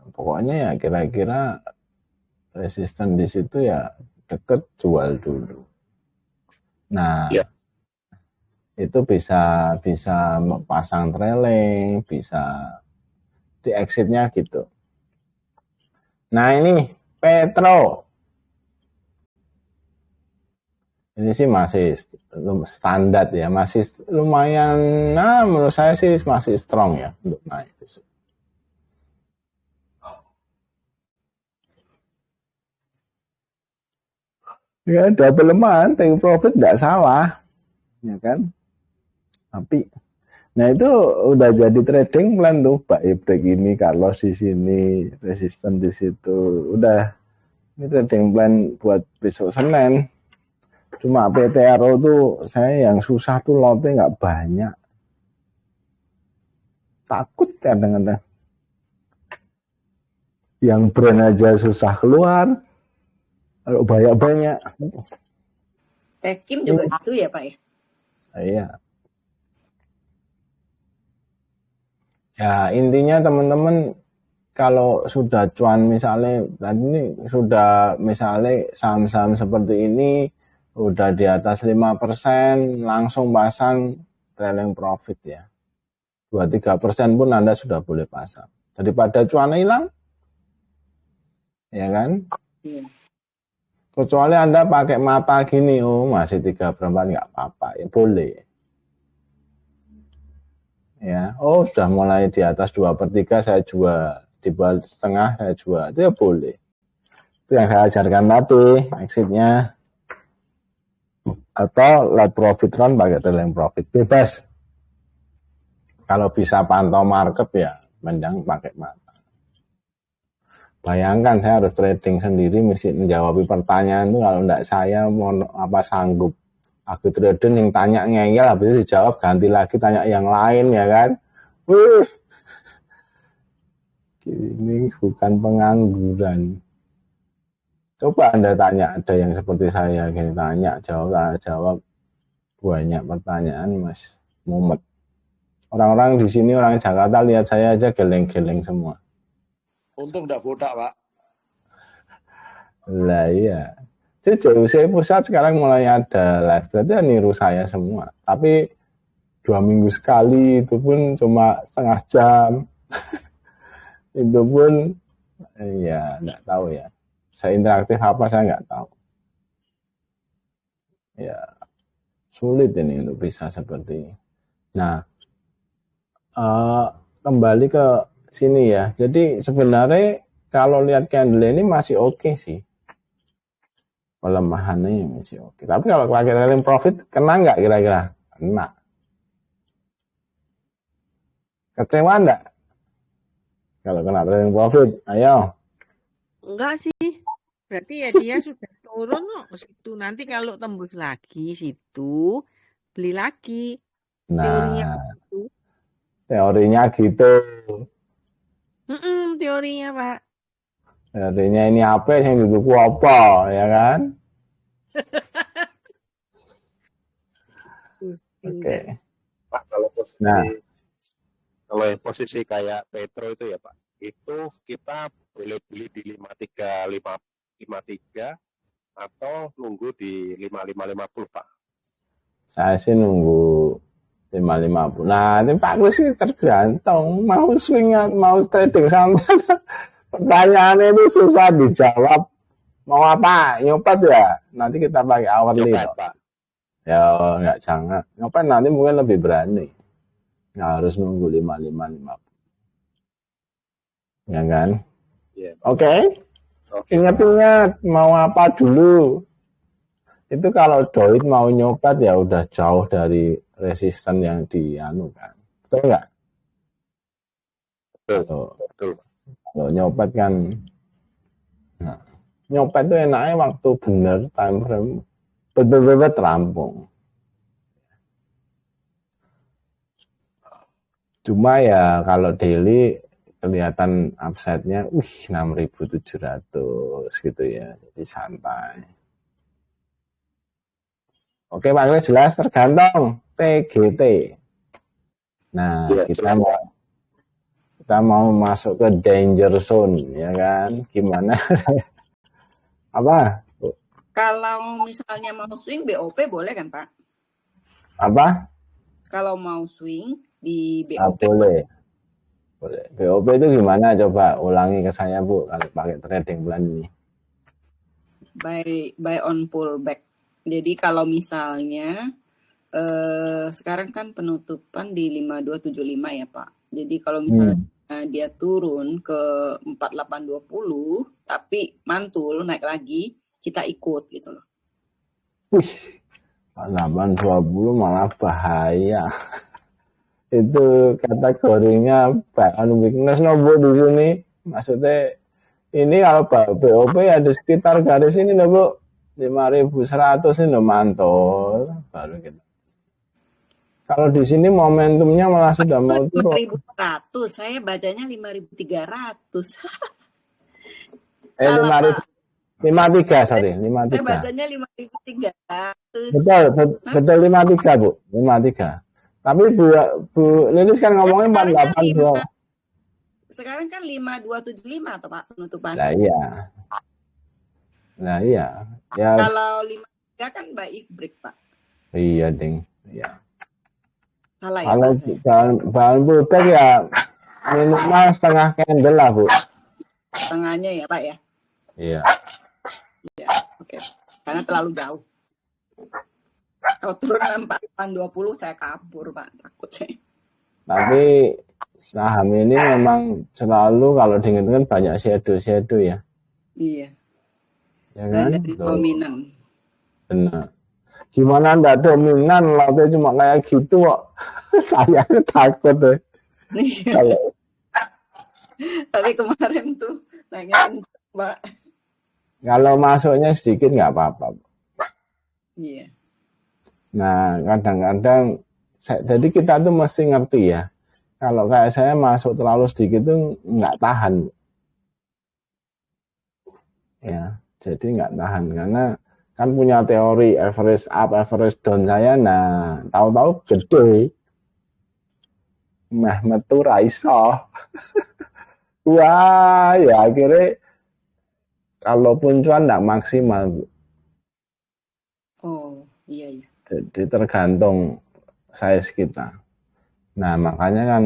pokoknya ya kira-kira resisten di situ ya deket jual dulu. Nah, itu bisa pasang trailing, bisa di exitnya gitu. Nah ini Petro, ini sih masih standar ya, masih lumayan. Nah menurut saya sih masih strong ya untuk naik besok. Ya double lemah, take profit nggak salah, ya kan? Tapi, nah itu udah jadi trading plan tuh, Pak Ibrik ini, Carlos di sini, resisten di situ, udah ini trading plan buat besok Senin. Cuma PTRO tuh saya yang susah tuh lotnya nggak banyak, takut kadang-kadang. Yang brand aja susah keluar. Kalau banyak-banyak. Tekim juga gitu ya, Pak ya? Iya. Ya intinya teman-teman kalau sudah cuan misalnya tadi ini sudah misalnya saham-saham seperti ini udah di atas 5% langsung pasang trailing profit ya. 2-3% pun Anda sudah boleh pasang. Daripada cuan hilang, ya kan? Iya. Kecuali Anda pakai mata gini, oh masih 3 berempat nggak apa-apa, ya boleh. Ya, oh sudah mulai di atas 2/3 saya jual. Di bawah setengah saya jual, itu ya boleh. Itu yang saya ajarkan tadi, exitnya. Atau let profit run pakai trailing profit, bebas. Kalau bisa pantau market ya, mending pakai mata. Bayangkan saya harus trading sendiri, mesti menjawab pertanyaan itu kalau enggak saya mau apa sanggup. Aku trading yang tanya ngeyel, habis itu dijawab ganti lagi tanya yang lain ya kan. Wih. Ini bukan pengangguran. Coba Anda tanya, ada yang seperti saya gini tanya, jawab banyak pertanyaan Mas mumet. Orang-orang di sini orang Jakarta lihat saya aja geleng-geleng semua. Untung enggak botak, Pak. Lah iya. Jujur, saya pusat sekarang mulai ada live, berarti niru saya semua. Tapi 2 minggu sekali itu pun cuma setengah jam. Itu pun ya enggak tahu ya. Saya interaktif apa saya enggak tahu. Ya sulit ini untuk bisa seperti ini. Nah, kembali ke sini ya. Jadi sebenarnya kalau lihat candle ini masih oke sih. Pelemahannya masih oke. Tapi kalau pakai trailing profit kena nggak kira-kira? Kena. Kecewa enggak? Kalau kena trailing profit, ayo. Enggak sih. Berarti ya dia sudah turun kok ke situ. Nanti kalau tembus lagi situ, beli lagi. Teorinya Nah, itu. teorinya gitu. Teorinya, Pak. Teorinya ini apa yang dituku apa, ya kan? Oke. Pak, kalau posisi kalau yang posisi kayak Petro itu ya Pak, itu kita boleh beli di 53 atau nunggu di 5550 Pak? Saya sih nunggu 550. Nah, ini Pak Kris sih tergantung mau swing mau trading santai. Pertanyaannya itu susah dijawab. Mau apa? Nyopet ya? Nanti kita pakai hourly. Nyopet, Pak. Ya, enggak jangan. Nyopet nanti mungkin lebih berani. Nggak harus nunggu 5550. Ya kan? Yeah. Oke. Ingat-ingat mau apa dulu. Itu kalau Doit mau nyobat ya udah jauh dari resisten yang dianu kan. Betul nggak? Betul. Kalau nyopet kan, nah, nyopet itu enaknya waktu bener time frame betul-betul terampung. Cuma ya kalau daily kelihatan upside-nya, 6.700 gitu ya, jadi santai. Oke Pak Kris, jelas tergantung TGT. Nah ya, kita mau masuk ke danger zone ya kan, gimana? Apa? Kalau misalnya mau swing BOP boleh kan Pak? Apa? Kalau mau swing di BOP boleh. Boleh. BOP itu gimana? Coba ulangi ke saya Bu kalau pakai trading plan ini. Buy on pullback. Jadi kalau misalnya sekarang kan penutupan di 5275 ya Pak. Jadi kalau misalnya dia turun ke 4820 tapi mantul naik lagi, kita ikut gitu loh. 4820 malah bahaya. Itu kategorinya weakness Bu di sini. Maksudnya ini kalau BOP ada sekitar garis ini Bu. 5.100 ini mantul baru gitu. Kalau di sini momentumnya malah sudah mau turun. 5.100, saya bacanya 5.300. 53 sorry, 53. Saya bacanya 5.300. Betul 53 Bu, 53. Tapi Bu Lilis kan ngomongnya 48. sekarang kan 5275 atau Pak penutupan. Nah iya. Ya Kalau 53 kan by if break Pak. iya ding. Iya. Salah ya Kalau Pak saya. bahan pullback ya minimal setengah candle lah Bu. Setengahnya ya Pak ya. Iya. Ya, oke. Karena terlalu jauh. Kalau turun 4820 saya kabur Pak, takut saya. Tapi saham ini memang selalu kalau diingatkan banyak shadow ya. Iya. Ya Dan kan? dari dominan. Benar. Gimana ndak dominan lautnya cuma kayak gitu kok. Saya takut deh. Iya. Tapi kemarin tuh naiknya kenceng, Pak. Kalau masuknya sedikit nggak apa-apa. Iya. Nah kadang-kadang jadi kita tuh mesti ngerti ya. Kalau kayak saya masuk terlalu sedikit tuh nggak tahan. Ya, jadi nggak tahan karena kan punya teori average up, average down saya. Nah, tahu-tahu gede. Metu raiso. Wah, ya akhirnya kalaupun cuan nggak maksimal. Oh, iya. Jadi tergantung size kita. Nah, makanya kan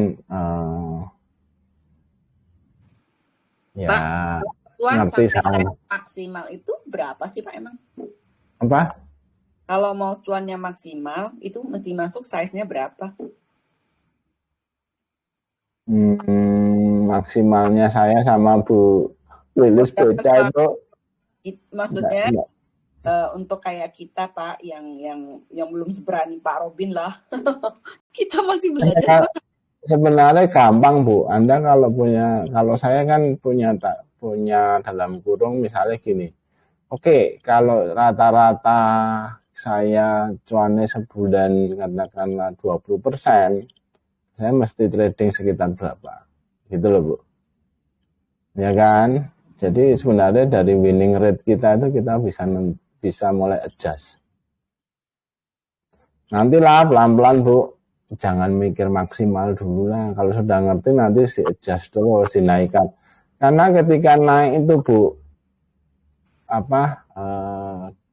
ya Pak, cuan ngerti sampai sama. maksimal itu berapa sih Pak emang? Apa? Kalau mau cuannya maksimal itu mesti masuk size-nya berapa? Maksimalnya saya sama Bu Lilis beda itu. Maksudnya untuk kayak kita Pak yang belum seberani Pak Robin lah. Kita masih belajar. Sebenarnya gampang Bu. Anda kalau saya kan punya dalam kurung misalnya gini. Oke, kalau rata-rata saya cuannya sebulan katakanlah 20%, saya mesti trading sekitar berapa? Gitu loh Bu. Ya kan? Jadi sebenarnya dari winning rate kita itu kita bisa mulai adjust. Nantilah pelan-pelan Bu. Jangan mikir maksimal dulu lah. Kalau sudah ngerti nanti si adjust dulu, harus dinaikkan. Karena ketika naik itu Bu,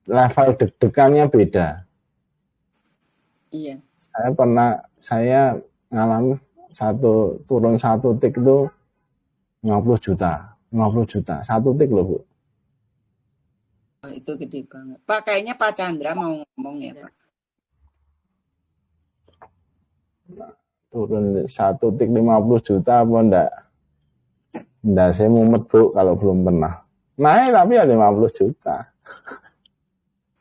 level deg-degannya beda. Iya. Saya ngalami turun satu tik itu 50 juta. 50 juta. Satu tik loh Bu. Oh, itu gede banget. Pak, kayaknya Pak Chandra mau ngomong ya Pak. Turun satu tik 50 juta apa enggak? Enggak, saya mumet Bu kalau belum pernah. Naik tapi ya 50 juta.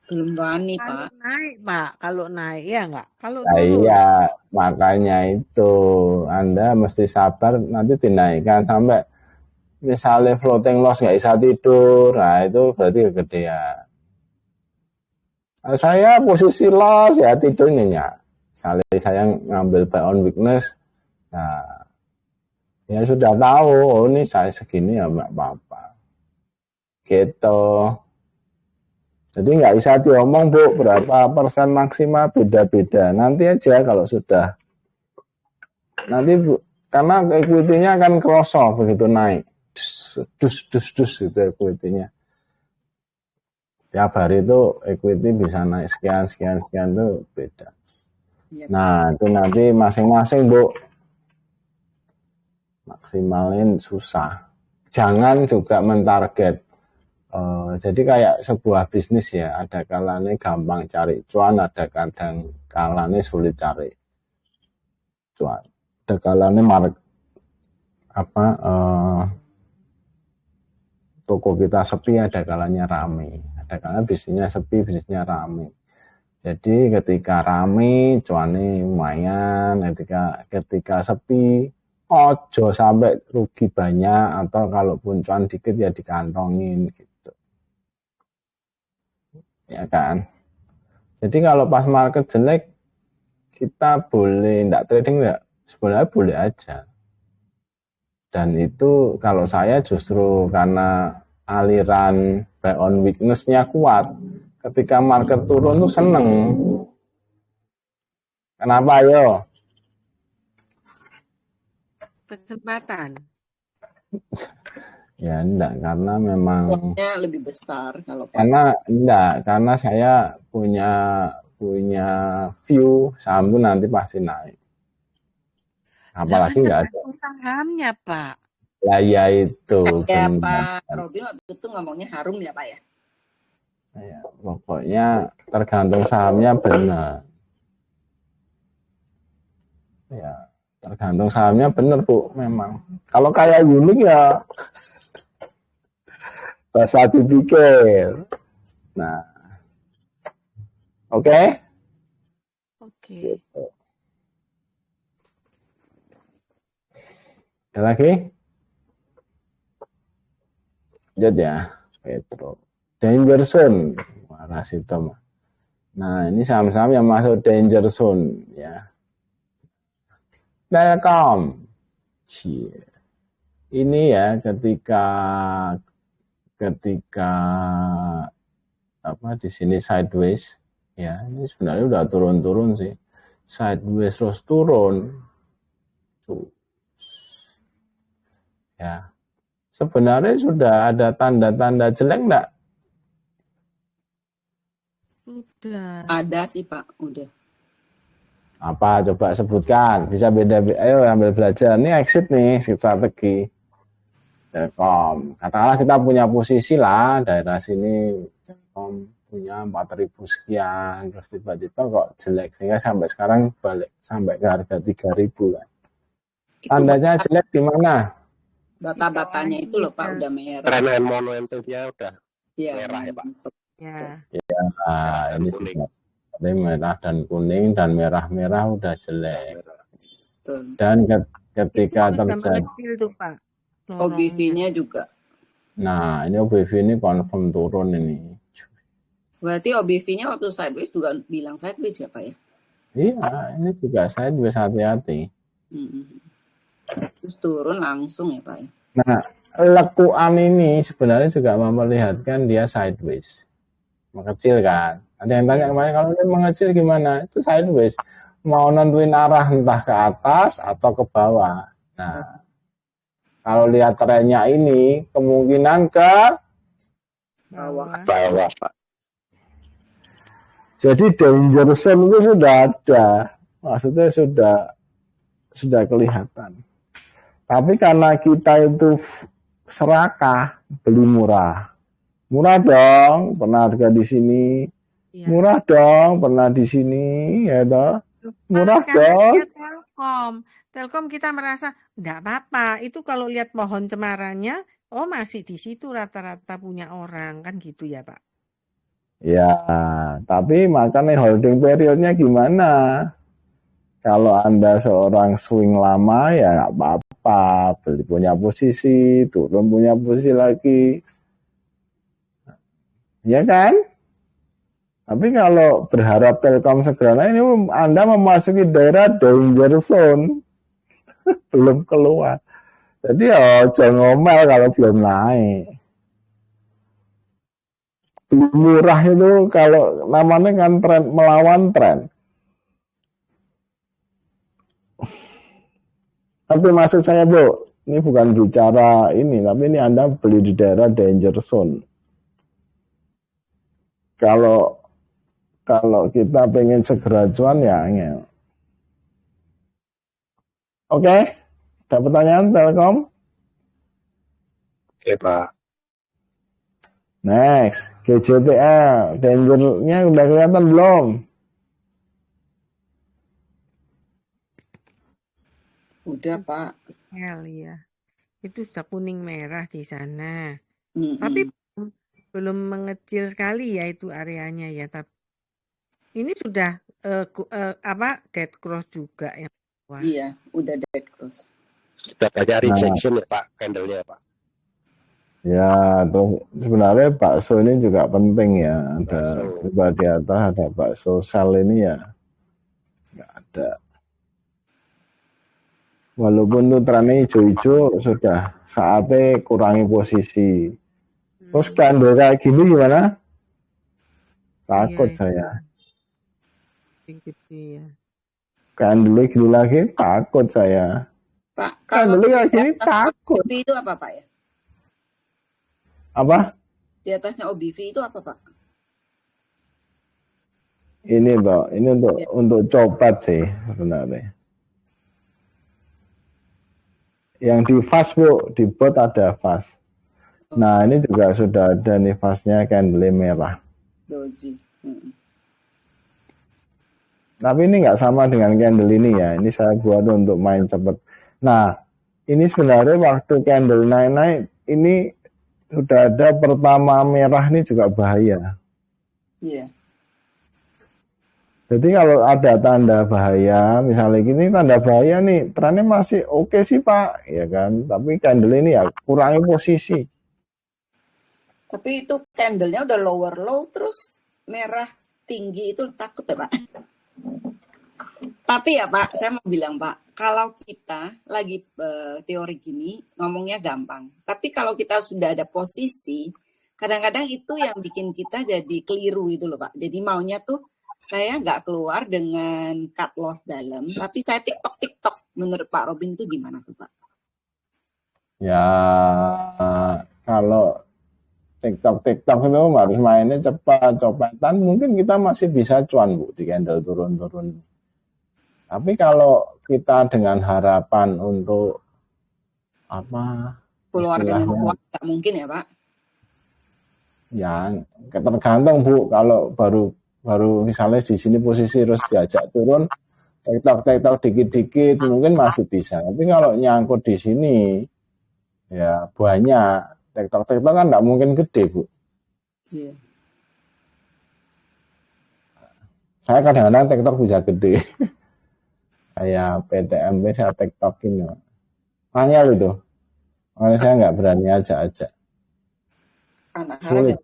Belum berani Kalau Pak. naik Pak, kalau naik ya enggak? Kalau Nah, turun. iya, makanya itu Anda mesti sabar nanti dinaikkan sampai misalnya floating loss nggak bisa tidur, nah itu berarti kegedean. Nah, saya posisi loss ya tidur nyenyak. Misalnya saya ngambil buy on weakness, nah ya sudah tahu, oh ini saya segini ya nggak apa-apa. Gitu. Jadi nggak bisa diomong Bu, berapa persen maksimal beda-beda. Nanti aja kalau sudah. Nanti Bu, karena equity-nya kan kerosok begitu naik. Dus gitu equity-nya. Tiap hari itu equity bisa naik sekian itu beda. Ya. Nah, itu nanti masing-masing Bu. Maksimalin susah. Jangan juga mentarget. Jadi kayak sebuah bisnis ya, ada kalanya gampang cari cuan, ada kadang kalanya sulit cari cuan. Ada kalanya toko kita sepi, ada kalanya rame. Ada kalanya bisnisnya sepi, bisnisnya rame. Jadi ketika rame, cuannya lumayan. Ketika sepi, ojo sampai rugi banyak, atau kalaupun cuan dikit ya dikantongin gitu. Ya kan? Jadi kalau pas market jelek, kita boleh enggak trading enggak? Sebenarnya boleh aja. Dan itu kalau saya justru karena aliran buy on weakness-nya kuat. Ketika market turun tuh seneng. Kenapa yo? Kesempatan. Ya enggak, karena memang Lotnya lebih besar kalau pas. karena saya punya view saham itu nanti pasti naik. Lah Apalagi kan enggak ada. tergantung sahamnya, Pak. Lah ya itu Kayak benar. Pak Robin waktu itu ngomongnya harum ya Pak ya? Ya, pokoknya tergantung sahamnya benar. Ya, tergantung sahamnya benar Bu, memang. Kalau kayak Yuning ya bahasa dipikir. Nah, oke? Oke. Gitu. Ada lagi? Lanjut ya, Petro. Danger zone. Waras itu. Nah, ini saham-saham yang masuk danger zone ya. Telkom. Ini ya ketika apa di sini sideways ya, ini sebenarnya udah turun-turun sih. Sideways terus turun. Ya. Sebenarnya sudah ada tanda-tanda jelek enggak? Sudah. Ada sih Pak, udah. Apa coba sebutkan, bisa beda, ayo ambil belajar. Ini exit nih strategi Telkom. Katakanlah kita punya posisi lah daerah sini, Telkom punya 4.000 sekian, terus tiba-tiba kok jelek sehingga sampai sekarang balik sampai ke harga 3.000 kan. Tandanya jelek di mana? Bata-batanya itu loh Pak udah merah. Trend momentumnya udah ya, merah ya Pak. Ya. Ya, ini sudah merah dan kuning dan merah-merah udah jelek. Betul. Dan ketika itu terjadi kecil tuh Pak. OBV-nya juga. Nah, ini OBV ini confirm turun ini. Berarti OBV-nya waktu sideways juga bilang sideways ya Pak ya? Iya, ini juga sideways, hati-hati. Terus turun langsung ya Pak ya? Nah, lekuan ini sebenarnya juga memperlihatkan dia sideways. Mengecil kan. Ada yang tanya kemarin, kalau dia mengecil gimana? Itu sideways. Mau nentuin arah entah ke atas atau ke bawah. Nah, kalau lihat trennya ini, kemungkinan ke bawah. Pak. Jadi danger zone itu sudah ada. Maksudnya sudah kelihatan. Tapi karena kita itu serakah, beli murah. Murah dong, pernah harga di sini. Ya. Murah dong, pernah di sini, ya toh. Murah dong. Telkom kita merasa enggak apa-apa. Itu kalau lihat pohon cemarannya, oh masih di situ rata-rata punya orang, kan gitu ya, Pak. Ya, tapi makanya holding periodnya gimana? Kalau Anda seorang swing lama ya nggak apa-apa, beli punya posisi, turun punya posisi lagi. Ya kan? Tapi kalau berharap Telkom segera ini Anda memasuki daerah danger zone. Belum keluar. Jadi jangan ngomel kalau belum naik. Murah itu kalau namanya kan tren, melawan tren. Tapi maksud saya Bu, ini bukan bicara ini, tapi ini Anda beli di daerah danger zone. Kalau kita pengen segera cuan ya angel. Oke, ada pertanyaan Telkom? Oke Pak. Next, GJPL, dangernya udah kelihatan belum? Udah Pak. Ya, itu sudah kuning merah di sana. Tapi belum mengecil sekali ya itu areanya ya. Tapi ini sudah dead cross juga ya. Wah. Iya, udah dead cross. Sudah banyak rejection ya Pak, candle-nya ya Pak. Ya, terus sebenarnya bakso ini juga penting ya. Ada coba di atas ada bakso sel ini ya nggak ada. Walaupun tuh trennya hijau-hijau sudah saatnya kurangi posisi. Terus candle kayak gini gimana? Takut saya. Gitu ya. Candle gini lagi takut saya. Pak, kalau Candle kayak di gini atas takut. OBV itu apa Pak ya? Apa? Di atasnya OBV itu apa Pak? Ini toh, ini Ya. untuk copet sih sebenarnya. Yang di fast Bu, di bot ada fast. Nah ini juga sudah ada nih fastnya candle merah. Doji. Tapi ini nggak sama dengan candle ini ya. Ini saya buat untuk main cepet. Nah ini sebenarnya waktu candle naik-naik ini sudah ada pertama merah ini juga bahaya. Iya. Jadi kalau ada tanda bahaya, misalnya gini tanda bahaya nih, trennya masih oke sih Pak, ya kan? Tapi candle ini ya kurangi posisi. Tapi itu candlenya udah lower low terus merah tinggi itu takut ya Pak? Tapi ya Pak, saya mau bilang Pak, kalau kita lagi teori gini ngomongnya gampang. Tapi kalau kita sudah ada posisi, kadang-kadang itu yang bikin kita jadi keliru itu loh Pak. Jadi maunya tuh saya nggak keluar dengan cut loss dalam, tapi saya TikTok. Menurut Pak Robin itu gimana tuh Pak? Ya kalau TikTok itu harus mainnya cepat, copetan mungkin kita masih bisa cuan Bu di candle turun-turun. Tapi kalau kita dengan harapan untuk apa Keluar dengan istilahnya, kuat nggak mungkin ya Pak? ya tergantung Bu. Kalau baru misalnya di sini posisi terus diajak turun, TikTok dikit-dikit mungkin masih bisa. Tapi kalau nyangkut di sini, ya banyak. TikTok kan nggak mungkin gede Bu. Iya. Saya kadang-kadang TikTok bisa gede. Kayak PTMP saya TikTokin. Angel itu. Makanya saya nggak berani ajak-ajak. Anak harap ya.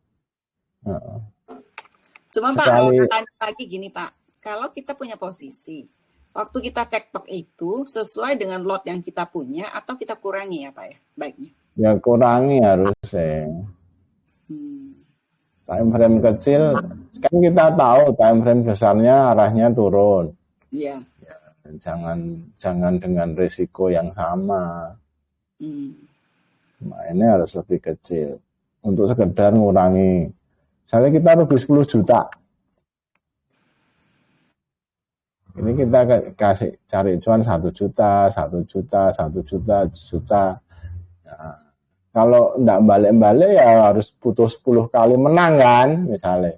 Cuma Sekali, Pak, tanya lagi gini Pak, kalau kita punya posisi, waktu kita TikTok itu sesuai dengan lot yang kita punya atau kita kurangi ya Pak ya, baiknya? Ya kurangi harusnya. Time frame kecil, kan kita tahu time frame besarnya arahnya turun. Iya. Ya, jangan dengan risiko yang sama. Mainnya harus lebih kecil. Untuk sekedar ngurangi. Misalnya kita rugi 10 juta. Ini kita kasih cari cuan 1 juta, 1 juta, 1 juta, 1 juta. Nah, kalau enggak balik-balik ya harus putus 10 kali menang kan misalnya.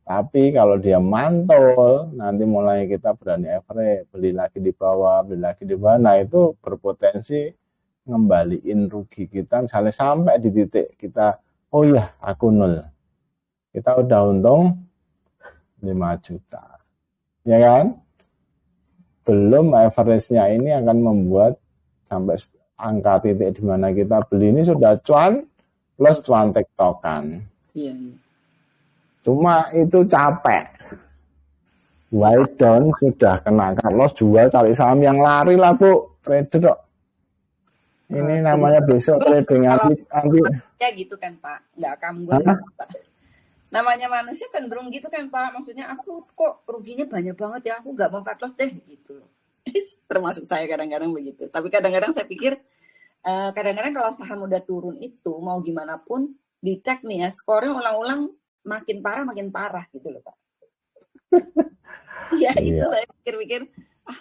Tapi kalau dia mantul, nanti mulai kita berani average, beli lagi di bawah. Nah itu berpotensi ngembaliin rugi kita misalnya sampai di titik kita, oh iya aku nol. Kita udah untung 5 juta. Ya kan? Belum average-nya ini akan membuat sampai angka titik di mana kita beli ini sudah cuan plus cuan TikTokan. Iya. Cuma itu capek. White down sudah kena cut loss, jual cari saham yang lari lah Bu, trader kok. Ini namanya besok trading anti. Ya gitu kan Pak, nggak akan gue Pak. Namanya manusia cenderung gitu kan Pak, maksudnya aku kok ruginya banyak banget ya, aku nggak mau cut loss deh gitu. Termasuk saya kadang-kadang begitu. Tapi kadang-kadang saya pikir kadang-kadang kalau saham udah turun itu mau gimana pun dicek nih ya, skornya ulang-ulang makin parah gitu loh Pak. Ya itu saya pikir-pikir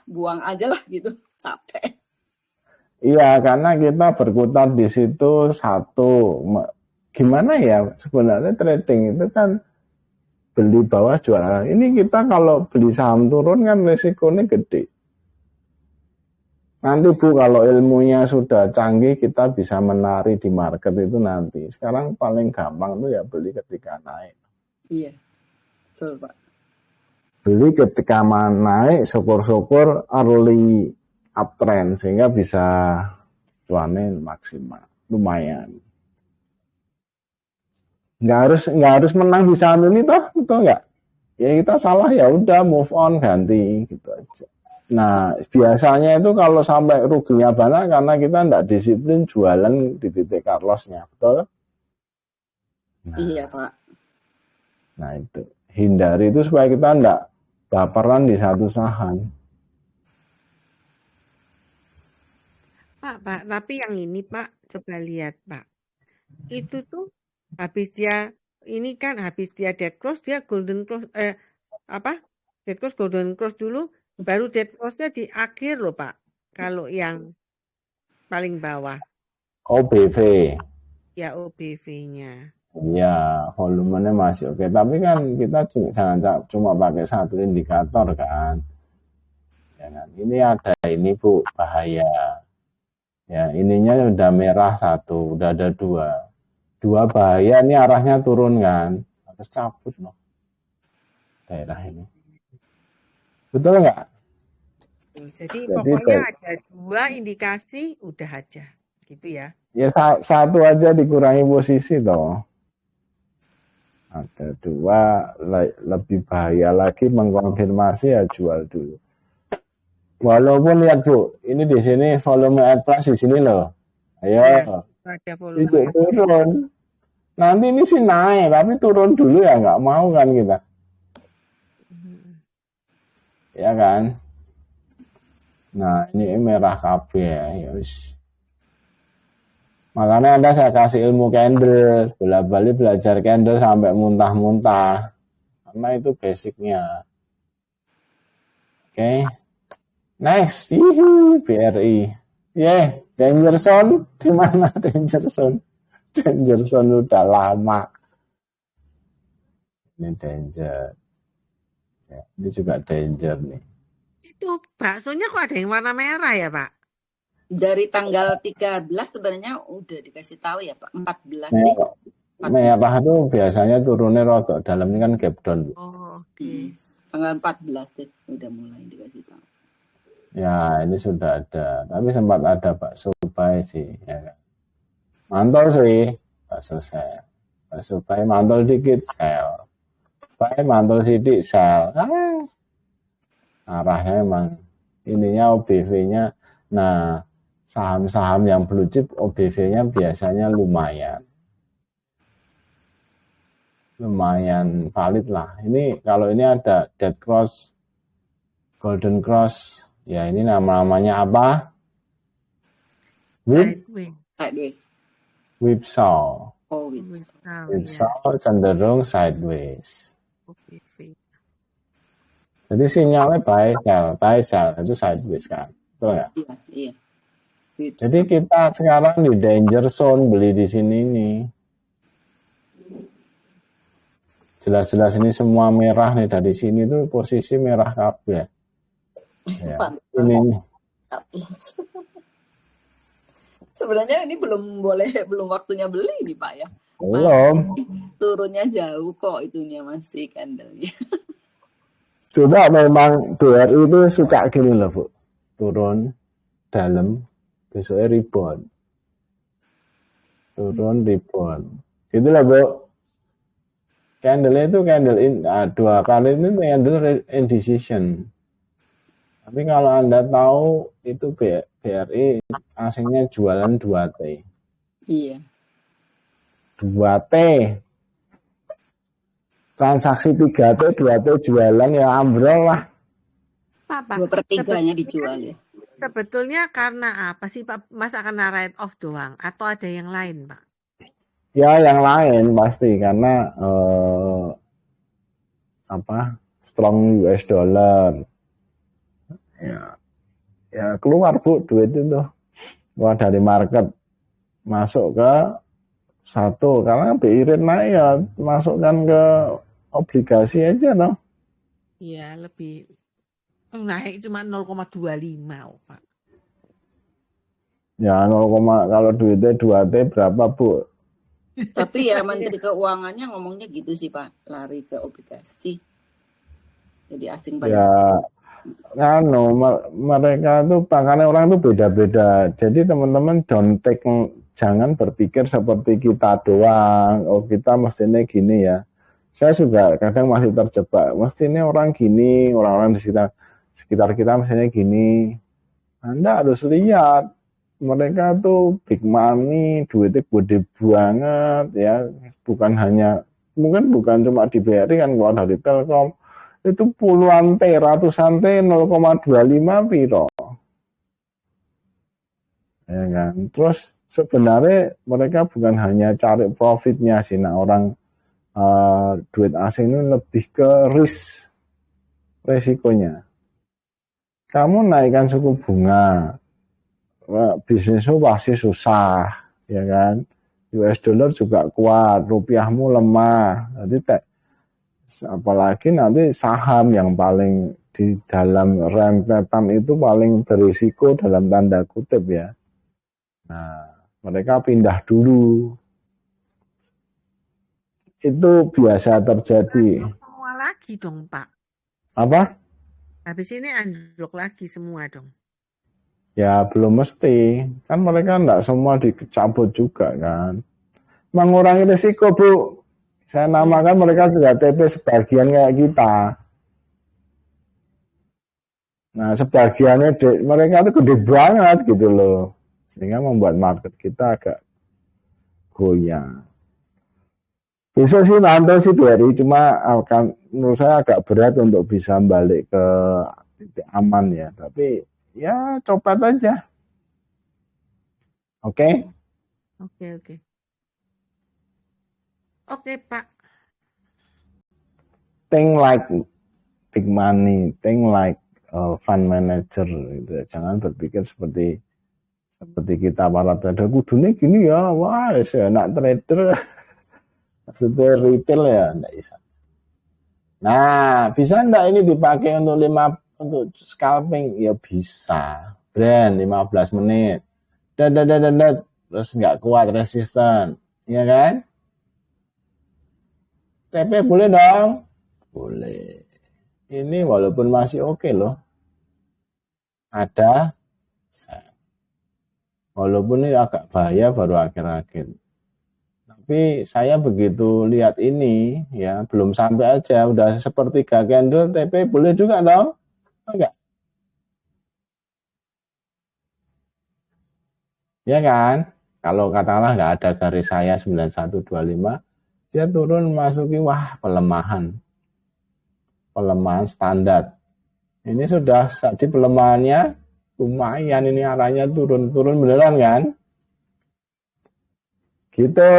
buang aja lah gitu, capek. Iya, karena kita berkutat di situ satu. Gimana ya sebenarnya trading itu kan beli bawah jual. Ini kita kalau beli saham turun kan resikonya gede. Nanti Bu kalau ilmunya sudah canggih kita bisa menari di market itu nanti. Sekarang paling gampang tuh ya beli ketika naik. Iya, betul Pak. Beli ketika naik, syukur-syukur early uptrend sehingga bisa cuannya maksimal, lumayan. Nggak harus menang di saham ini toh, betul nggak? Ya kita salah ya udah move on ganti gitu aja. Nah biasanya itu kalau sampai ruginya banyak karena kita nggak disiplin jualan di titik cut loss-nya, betul? Nah, iya Pak. Nah itu hindari itu supaya kita nggak baperan di satu saham. Pak, tapi yang ini Pak, coba lihat Pak. Itu tuh habis dia ini kan habis dia dead cross dia golden cross dead cross golden cross dulu baru dead crossnya di akhir loh Pak. Kalau yang paling bawah OBV. ya OBV-nya. Ya, volumenya masih oke. Tapi kan kita jangan cuma pakai satu indikator kan. Ya kan? Ini ada ini Bu, bahaya. Ya, ininya udah merah satu, udah ada dua. Dua bahaya, ini arahnya turun kan. Harus cabut loh. Daerah ini. Betul nggak? Jadi pokoknya ada dua indikasi udah aja. Gitu ya. Ya satu aja dikurangi posisi toh. Ada dua, lebih bahaya lagi mengkonfirmasi ya jual dulu. Walaupun lihat Bu, ini di sini volume add plus di sini loh. Ayo, itu turun. Nanti ini sih naik, tapi turun dulu ya nggak mau kan kita. Ya kan? Nah ini merah KB ya. Makanya Anda saya kasih ilmu candle, bola-balik belajar candle sampai muntah-muntah. Karena itu basicnya. Oke. Next, BRI. Danger Zone. Di mana Danger Zone? Danger Zone udah lama. Ini danger. Ya, ini juga danger nih. Itu baksonya kok ada yang warna merah ya Pak? Dari tanggal 13 sebenarnya udah dikasih tahu ya Pak. 14 nih. Merah tuh biasanya turunnya rotok. Dalam ini kan gap down. Oh, oke. Tanggal 14 deh udah mulai dikasih tahu. Ya, ini sudah ada. Tapi sempat ada bakso bay sih. Ya. Mantol sih. Bakso sel. Bakso bay mantol dikit, sel. Bay mantol sidik, sel. Arahnya emang. Ininya OBV-nya. Nah, saham-saham yang blue chip OBV-nya biasanya lumayan. Lumayan valid lah. Ini kalau ini ada dead cross, golden cross. Ya ini namanya apa? Sideways. Whipsaw. Oh, whipsaw. Whipsaw cenderung sideways. Jadi sinyalnya buy sell itu sideways kan, betul nggak? Iya. Whipsaw. Jadi kita sekarang di danger zone beli di sini nih. Jelas-jelas ini semua merah nih dari sini tuh posisi merah kabeh. Ya, ini sebenarnya ini belum waktunya beli nih Pak ya. Belum. Turunnya jauh kok itunya masih candle-nya. Coba memang BRI itu suka gini loh Bu. Turun dalam besoknya rebound. Turun rebound. Gitu lah Bu. Candle itu dua kali itu candle indecision. Tapi kalau Anda tahu itu BRI asingnya jualan 2T. Iya. 2T. Transaksi 3T, 2T jualan ya ambrol lah. Pak, 2/3-nya dijual ya. Sebetulnya karena apa sih Pak? Masa karena write off doang atau ada yang lain Pak? Ya yang lain pasti karena strong US dollar. Ya keluar Bu duit itu keluar dari market masuk ke satu karena BI rate naik ya masukkan ke obligasi aja dong. Iya lebih naik cuma 0,25 Pak. Ya kalau duitnya 2T berapa Bu? Tapi ya Menteri Keuangannya ngomongnya gitu sih Pak, lari ke obligasi. Jadi asing pada. Ya mereka tuh makanya orang tuh beda-beda. Jadi teman-teman jangan berpikir seperti kita doang. Oh kita mestinya gini ya. Saya juga kadang masih terjebak. Mestinya orang gini, orang-orang di sekitar kita mestinya gini. Anda harus lihat mereka tuh big money, duitnya gede banget ya. Mungkin bukan cuma di BRI kan keluar dari Telkom. Itu puluhan T, ratusan T 0,25 piro. ya kan. Terus sebenarnya mereka bukan hanya cari profitnya sih, nah orang duit asing ini lebih ke resikonya. Kamu naikkan suku bunga, bisnismu pasti susah, ya kan. US dollar juga kuat, rupiahmu lemah, jadi apalagi nanti saham yang paling di dalam rentetan itu paling berisiko dalam tanda kutip ya. Nah, mereka pindah dulu. Itu biasa terjadi. Semua lagi dong, Pak. Apa? Habis ini anjlok lagi semua dong. Ya belum mesti. Kan mereka enggak semua dicabut juga kan. Mengurangi risiko, Bu. Saya namakan mereka juga TP sebagian kayak kita. Nah, sebagiannya mereka itu gede banget gitu loh. Sehingga membuat market kita agak goyang. Bisa sih nonton sih dari cuma akan menurut saya agak berat untuk bisa balik ke titik aman ya. Tapi ya coba aja. Oke? Oke, Pak. Think like big money, think like fund manager gitu. Jangan berpikir seperti kita para trader kudune gini ya, wah enak trader. Maksudnya retail ya enggak bisa. Nah, bisa enggak ini dipakai untuk scalping? Ya bisa. Brand 15 menit. Terus enggak kuat resisten, ya kan? TP boleh dong? Boleh. Ini walaupun masih oke loh. Ada. Walaupun ini agak bahaya baru akhir-akhir. Tapi saya begitu lihat ini, ya belum sampai aja. Udah sepertiga candle, TP boleh juga dong? Enggak? Ya kan? Kalau katakanlah nggak ada garis saya 9125, dia turun masuki wah pelemahan standar. Ini sudah di pelemahannya lumayan, ini arahnya turun beneran kan? Gitu.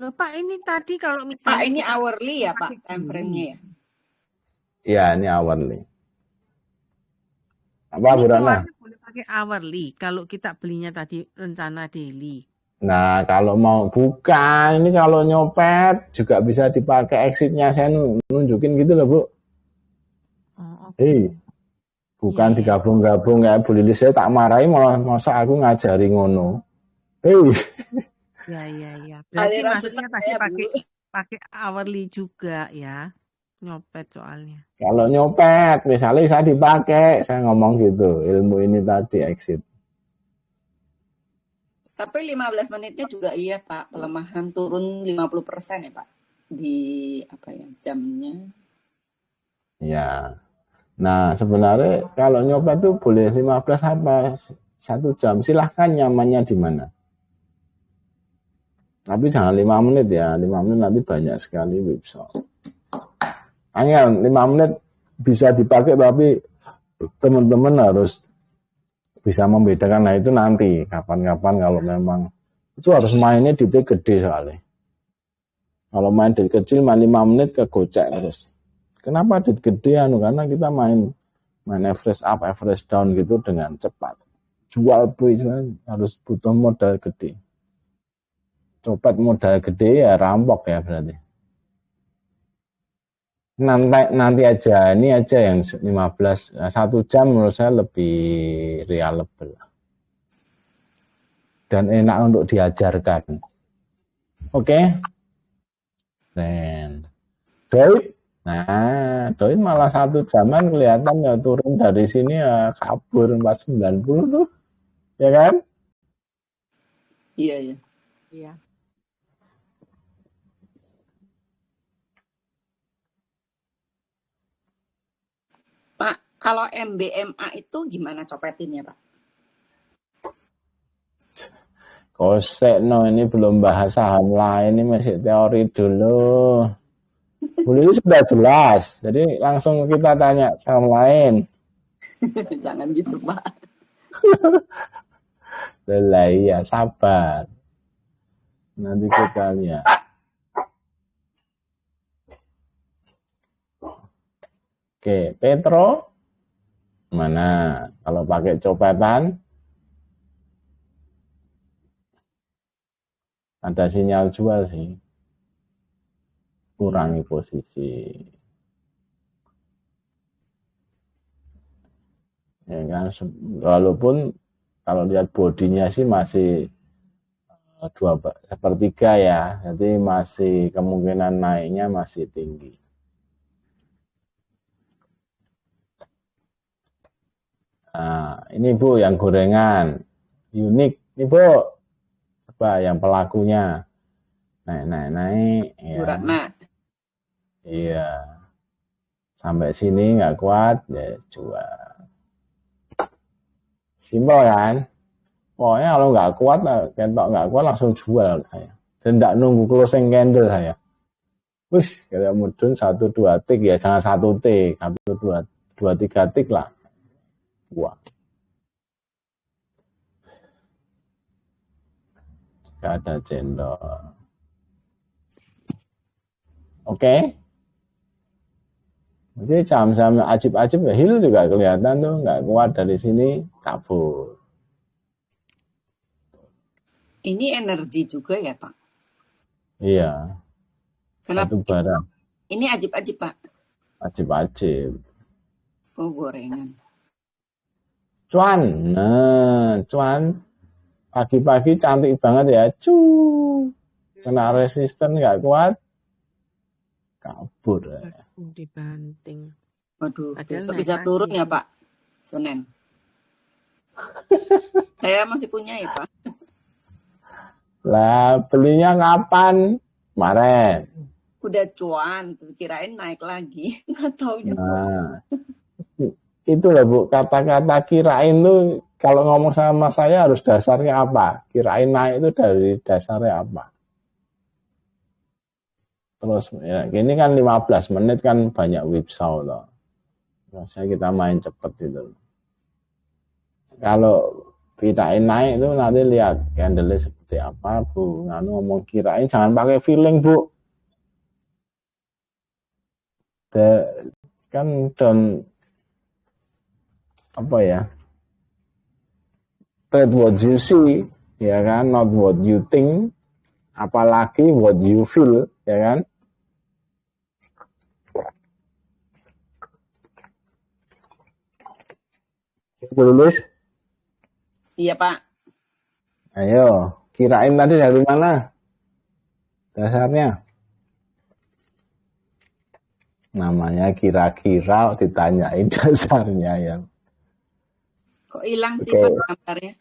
Loh, Pak, ini tadi kalau misalnya Pak, ini hourly ya Pak, time frame-nya ya? Iya, ini hourly. Apa Bu Rana? Boleh pakai hourly kalau kita belinya tadi rencana daily. Nah, kalau mau bukan, ini kalau nyopet juga bisa dipakai exit-nya. Saya nunjukin gitu loh, Bu. Hei, bukan digabung-gabung kayak Bu Lilis. Saya tak marahi, masa aku ngajari ngono. Hei. Ya. Berarti maksudnya tadi pakai hourly juga ya, nyopet soalnya. Kalau nyopet, misalnya saya dipakai, saya ngomong gitu, ilmu ini tadi exit. Tapi 15 menitnya juga iya Pak, pelemahan turun 50% ya Pak di jamnya. Ya. Nah, sebenarnya kalau nyopet tuh boleh 15 apa 1 jam, silahkan nyamannya di mana. Tapi jangan 5 menit ya, 5 menit nanti banyak sekali whipsaw. Hanya 5 menit bisa dipakai, tapi teman-teman harus bisa membedakan. Nah itu nanti kapan-kapan kalau memang itu harus mainnya di gede soalnya. Kalau main di kecil main 5 menit kegocek terus. Kenapa di gede? Karena kita main average up, average down gitu dengan cepat. Jual beli harus butuh modal gede. Copet modal gede ya rampok ya berarti. Nanti aja, ini aja yang 15, 1 jam menurut saya lebih reliable dan enak untuk diajarkan. Oke? Dan Doit malah 1 jaman kelihatan ya turun dari sini ya kabur 490 tuh, ya kan? Iya. Pak, kalau MBMA itu gimana copetinnya Pak? Kosek ini belum bahas saham lain, ini masih teori dulu. Ini sudah jelas, jadi langsung kita tanya saham lain. Jangan gitu Pak. Lah iya, sabar. Nanti kita lihat. Oke, Petro. Mana? Kalau pakai copetan, ada sinyal jual sih. Kurangi posisi. Ya kan, walaupun kalau lihat bodinya sih masih 2/3 ya, jadi masih kemungkinan naiknya masih tinggi. Nah, ini Bu yang gorengan unik, ini Bu, coba yang pelakunya naik ya. Bu Ratna. Iya, sampai sini nggak kuat ya jual. Simpel kan? Pokoknya kalau nggak kuat, kentok nggak kuat langsung jual saya. Dan nggak nunggu closing candle saya. Wih, kayak mudun 1-2 tik ya, jangan 1 tik, 1-2-3 tik lah. Wah. Gak ada cendol. Oke. Jadi saham-saham ajib-ajib ya, Hill juga kelihatan tuh nggak kuat dari sini kabur. Ini energi juga ya Pak? Iya. Kenapa? Satu barang. Ini ajib-ajib Pak? Ajib-ajib. Oh gorengan. Cuan, nah cuan pagi-pagi cantik banget ya, kena resisten nggak kuat, kabur. Dibanting. Waduh, Padahal besok naik bisa lagi. turun ya Pak, Senin. Saya masih punya ya Pak. Lah belinya kapan? Kemarin. Udah cuan, kirain naik lagi, nggak taunya. Nah, itu lah Bu, kata-kata kirain tuh kalau ngomong sama saya harus dasarnya apa? Kirain naik itu dari dasarnya apa? Terus ya, ini kan 15 menit kan banyak whipsaw loh. Rasanya kita main cepet gitu. Kalau kirain naik itu nanti lihat candle seperti apa Bu. Nah, ngomong kirain jangan pakai feeling Bu. Kan dan apa ya, trade what you see ya kan, not what you think, apalagi what you feel ya kan. Tulis. Iya Pak. Ayo, kirain tadi dari mana dasarnya? Namanya kira-kira ditanyain dasarnya ya. Kok hilang sih Oke. Pak gambarnya?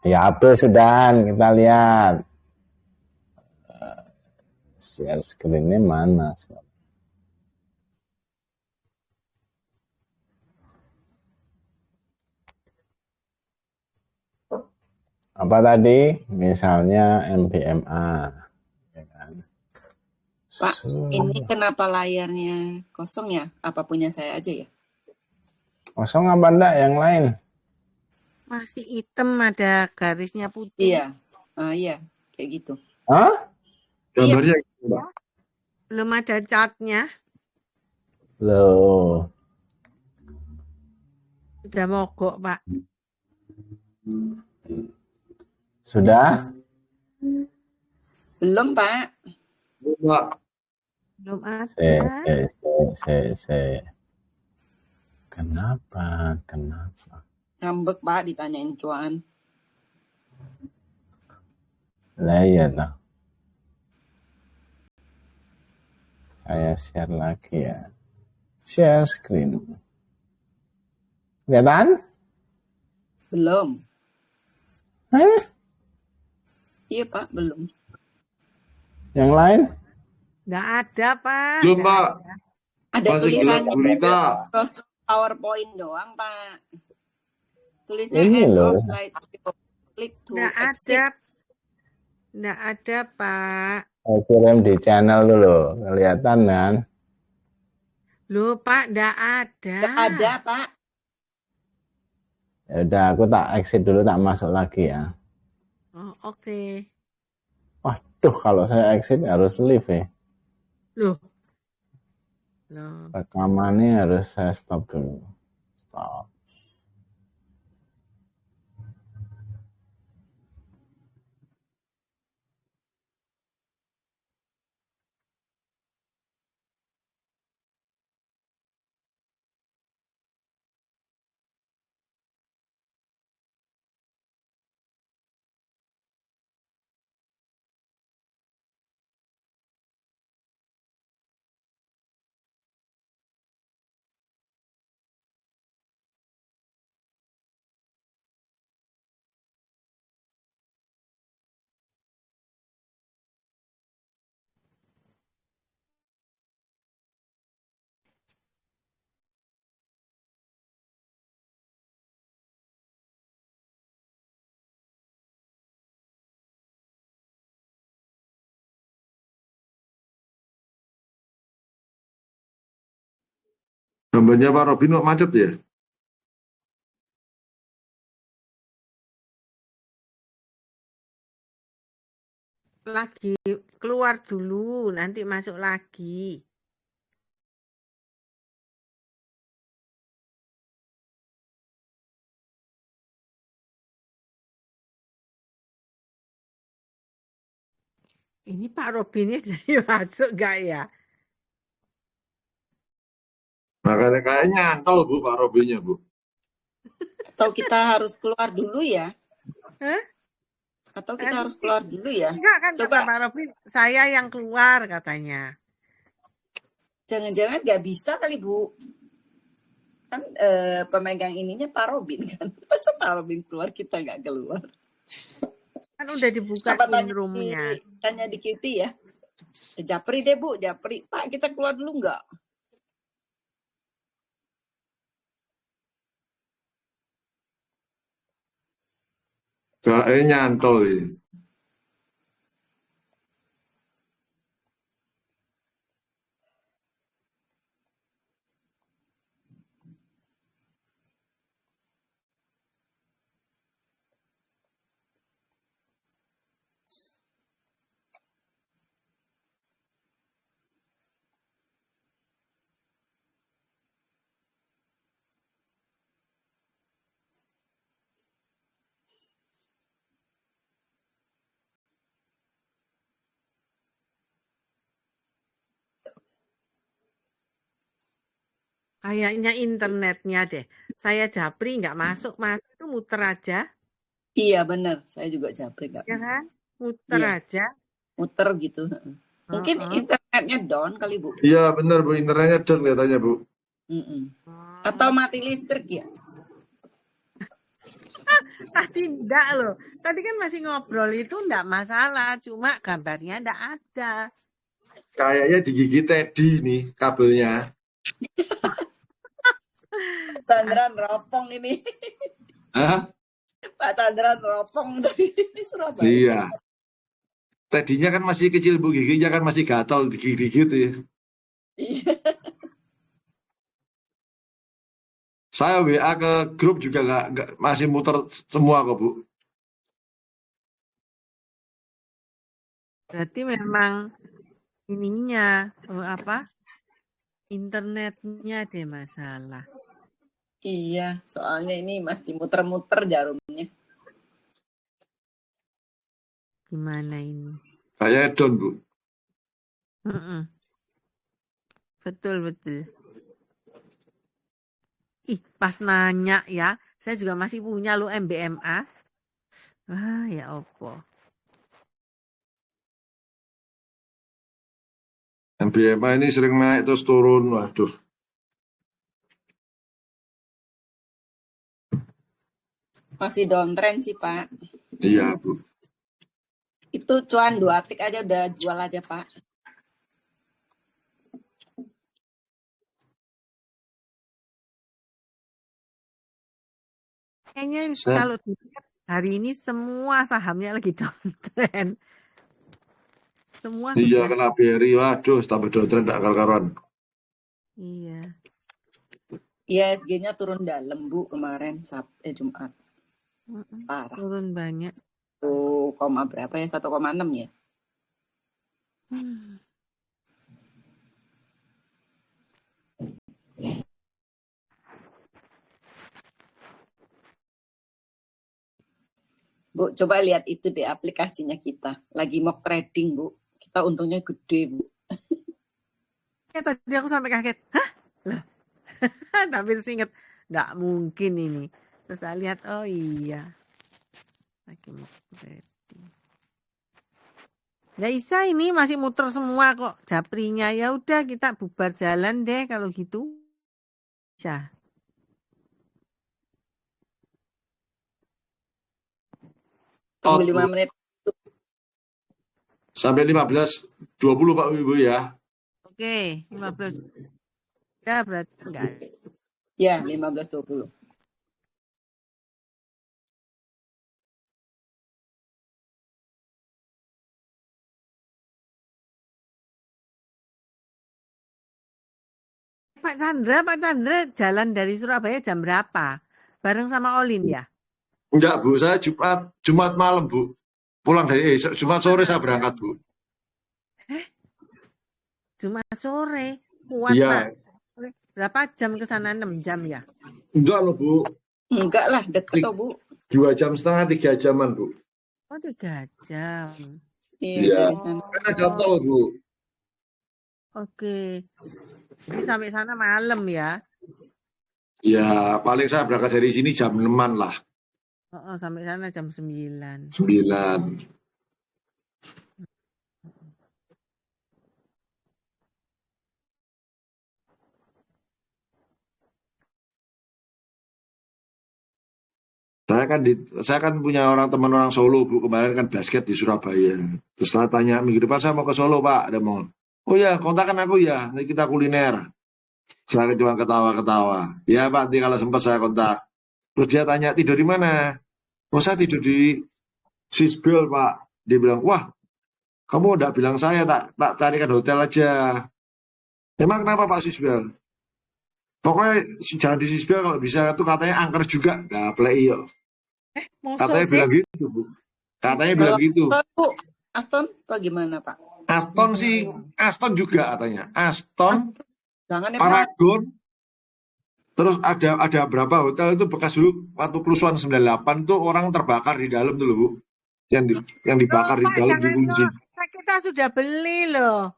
Ya habis sudah, kita lihat. Share screen-nya mana? Apa tadi? Misalnya MBMA. Ya kan? Pak, ini kenapa layarnya kosong ya? Apa punya saya aja ya? Kosong apa enggak yang lain? Masih hitam, ada garisnya putih. Iya, iya, kayak gitu. Hah? Gambarnya Iya. Belum ada chartnya. Loh. Sudah mogok Pak. Sudah? Belum Pak. Pak. Belum ada. Kenapa? Ngambek Pak ditanyain cuan. Lah iya lah. Saya share lagi ya. Share screen. Kelihatan? Belum. Hah? Iya Pak, belum. Yang lain? Nggak ada Pak. Belum Nggak Pak. ada. Ada Masih gelap tulisannya gurita. terus PowerPoint doang Pak. Tulisnya Ini end loh. of slideshow. Click to Nggak exit. ada. Nggak ada Pak. Saya kirim di channel dulu. Kelihatan kan? Loh Pak, nggak ada. Nggak ada Pak. Ya udah, aku tak exit dulu, tak masuk lagi ya. Oh, oke. Waduh, kalau saya exit harus leave ya. Loh, Rekamannya harus saya stop dulu. Stop. Gambarnya Pak Robin kok macet ya? lagi keluar dulu, nanti masuk lagi. Ini Pak Robinnya jadi masuk gak ya? Makanya kayak nyantol Bu Pak Robinnya Bu. Atau kita harus keluar dulu ya? Hah? Atau kita harus keluar dulu ya? Enggak kan Coba. kata Pak Robin, saya yang keluar katanya. Jangan-jangan nggak bisa kali Bu. Kan pemegang ininya Pak Robin kan. Masa Pak Robin keluar kita nggak keluar? Kan udah dibuka Coba roomnya. tanya di Kitty ya. Japri deh Bu, Japri. Pak kita keluar dulu nggak? Kayaknya nyantol ini. Kayaknya internetnya deh. Saya Japri nggak masuk, Mas. Itu muter aja. Iya benar, saya juga Japri nggak Ya bisa. kan? Muter Iya. aja. Muter gitu. Mungkin internetnya down kali Bu. Iya benar Bu, internetnya down kelihatannya Bu. Atau mati listrik ya? Tadi enggak loh. Tadi kan masih ngobrol itu enggak masalah. Cuma gambarnya enggak ada. Kayaknya digigit Teddy nih kabelnya. Chandran ropong ini. Hah? Pak Chandran ropong dari Surabaya. Iya. Tadinya kan masih kecil Bu, giginya kan masih gatal digigit ya. Iya. Saya WA ke grup juga nggak masih muter semua kok Bu. Berarti memang ininya internetnya deh masalah. Iya, soalnya ini masih muter-muter jarumnya. Gimana ini? Saya down Bu. Betul. Ih, pas nanya ya, saya juga masih punya lo MBMA. Wah, ya opo. MBMA ini sering naik terus turun, waduh. Masih downtrend sih Pak. Iya Bu. Itu cuan 2 tik aja udah jual aja Pak. Kayaknya kalau dilihat hari ini semua sahamnya lagi downtrend. Semua iya sudah. kena BRI, waduh tambah downtrend gak karuan. Iya. ISG-nya turun dalam Bu kemarin Jumat. Parah. Turun banyak. 1, berapa ya? 1,6 ya. Bu, coba lihat itu di aplikasinya kita. Lagi mock trading, Bu. Kita untungnya gede, Bu. Ya tadi aku sampai kaget. Hah? Loh. Tapi terus inget, nggak mungkin ini. Terus saya lihat, oh iya. Lagi mock trading. Nggak bisa ini masih muter semua kok japrinya. Ya udah kita bubar jalan deh kalau gitu. Bisa. Tunggu Out, 5 Bu. menit. Sampai 15.20 Pak Ibu ya. Oke, 15. Ya berarti enggak. Ya, 15.20. Pak Chandra jalan dari Surabaya jam berapa? Bareng sama Olin ya? Enggak Bu, saya Jumat malam Bu. Pulang dari Jumat sore saya berangkat Bu. Jumat sore. Kuat Iya. Pak. Berapa jam ke sana? 6 jam ya? Enggak loh Bu. Enggak lah, deket toh Bu. 2 jam setengah, 3 jaman Bu. Oh 3 jam. Iya, dari sana. Kan ada tol Bu. Oke. Jadi sampai sana malam ya? Ya, paling saya berangkat dari sini jam 6-an lah. Oh, sampai sana jam 9. 9. Saya kan punya teman orang Solo Bu, kemarin kan basket di Surabaya. Terus saya tanya, minggu depan saya mau ke Solo Pak, ada mau. Oh ya, kontakkan aku ya, nanti kita kuliner. Saya cuma ketawa-ketawa. Ya Pak, nanti kalau sempat saya kontak. Terus dia tanya, tidur di mana? Oh saya tidur di Sisbel Pak. Dia bilang, wah kamu udah bilang saya, tak carikan hotel aja. Emang kenapa Pak Sisbel? Pokoknya jangan di Sisbel, kalau bisa tuh katanya angker juga. Nah, play yo. Katanya bilang gitu Bu. Katanya bilang gitu. Aston bagaimana Pak? Aston sih, Aston juga katanya. Aston, Jangan ya, Paragon. Terus ada berapa hotel itu bekas dulu waktu kerusuhan 98 tuh orang terbakar di dalam tuh loh Bu. Yang dibakar di dalam dikunci. Kita sudah beli loh.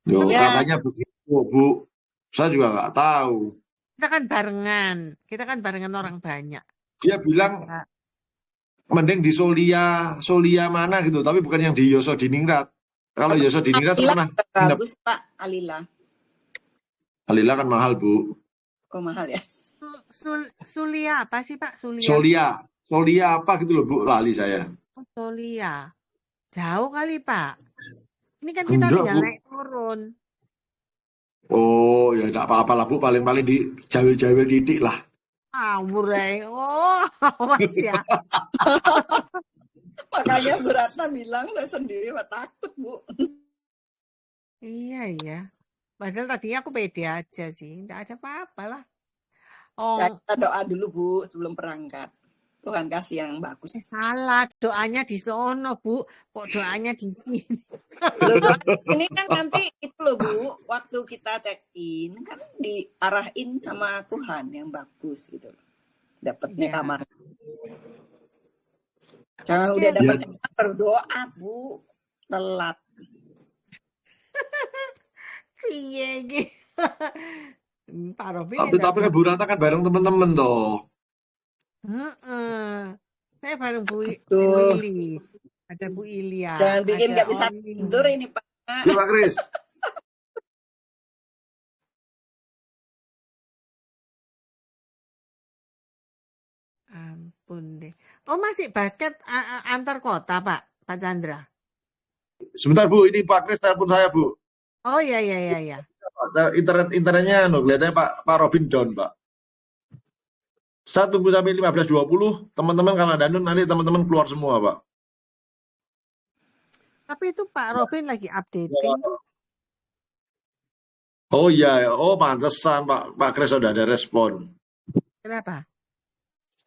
Loh, katanya begitu Bu. Saya juga nggak tahu. Kita kan barengan orang banyak. Dia bilang mending di Solia mana gitu, tapi bukan yang di Yosodiningrat. Kalau Yosodiningrat pernah bagus Pak, Alila. Alila kan mahal Bu. Oh mahal ya. Sulia apa sih Pak? Solia apa gitu loh Bu, lali saya. Solia. Jauh kali Pak. Ini kan kita tinggal naik turun. Oh ya tidak apa-apa lah Bu, paling-paling di Jawa titik lah. Burai. Oh Mas ya. Makanya Bu Ratna bilang saya sendiri takut Bu. Iya. Padahal tadinya aku pede aja sih. Tidak ada apa-apa lah. Kita doa dulu Bu sebelum berangkat. Tuhan kasih yang bagus. Salah, doanya di sono Bu. Kok doanya di sini? Ini kan nanti itu loh Bu, waktu kita check in kan diarahin sama Tuhan yang bagus gitu. Dapatnya kamar. Jangan udah dapat berdoa Bu, telat. Iya gitu. Pak Robin. Tapi Bu Ratna kan bareng teman-teman toh. Saya bareng Bu Lili. Ada Bu Ilya. Jangan bikin nggak bisa tidur ini Pak. Ya Pak Kris. Ampun deh. Oh masih basket antar kota Pak Chandra? Sebentar Bu, ini Pak Kris telepon saya Bu. Oh iya. Internetnya kelihatannya Pak Robin down Pak. Saya tunggu sampai 15.20, teman-teman kalau Danun nanti teman-teman keluar semua Pak. Tapi itu Pak Robin lagi updating tuh. Oh iya, oh pantesan Pak Kris sudah ada respon. Kenapa?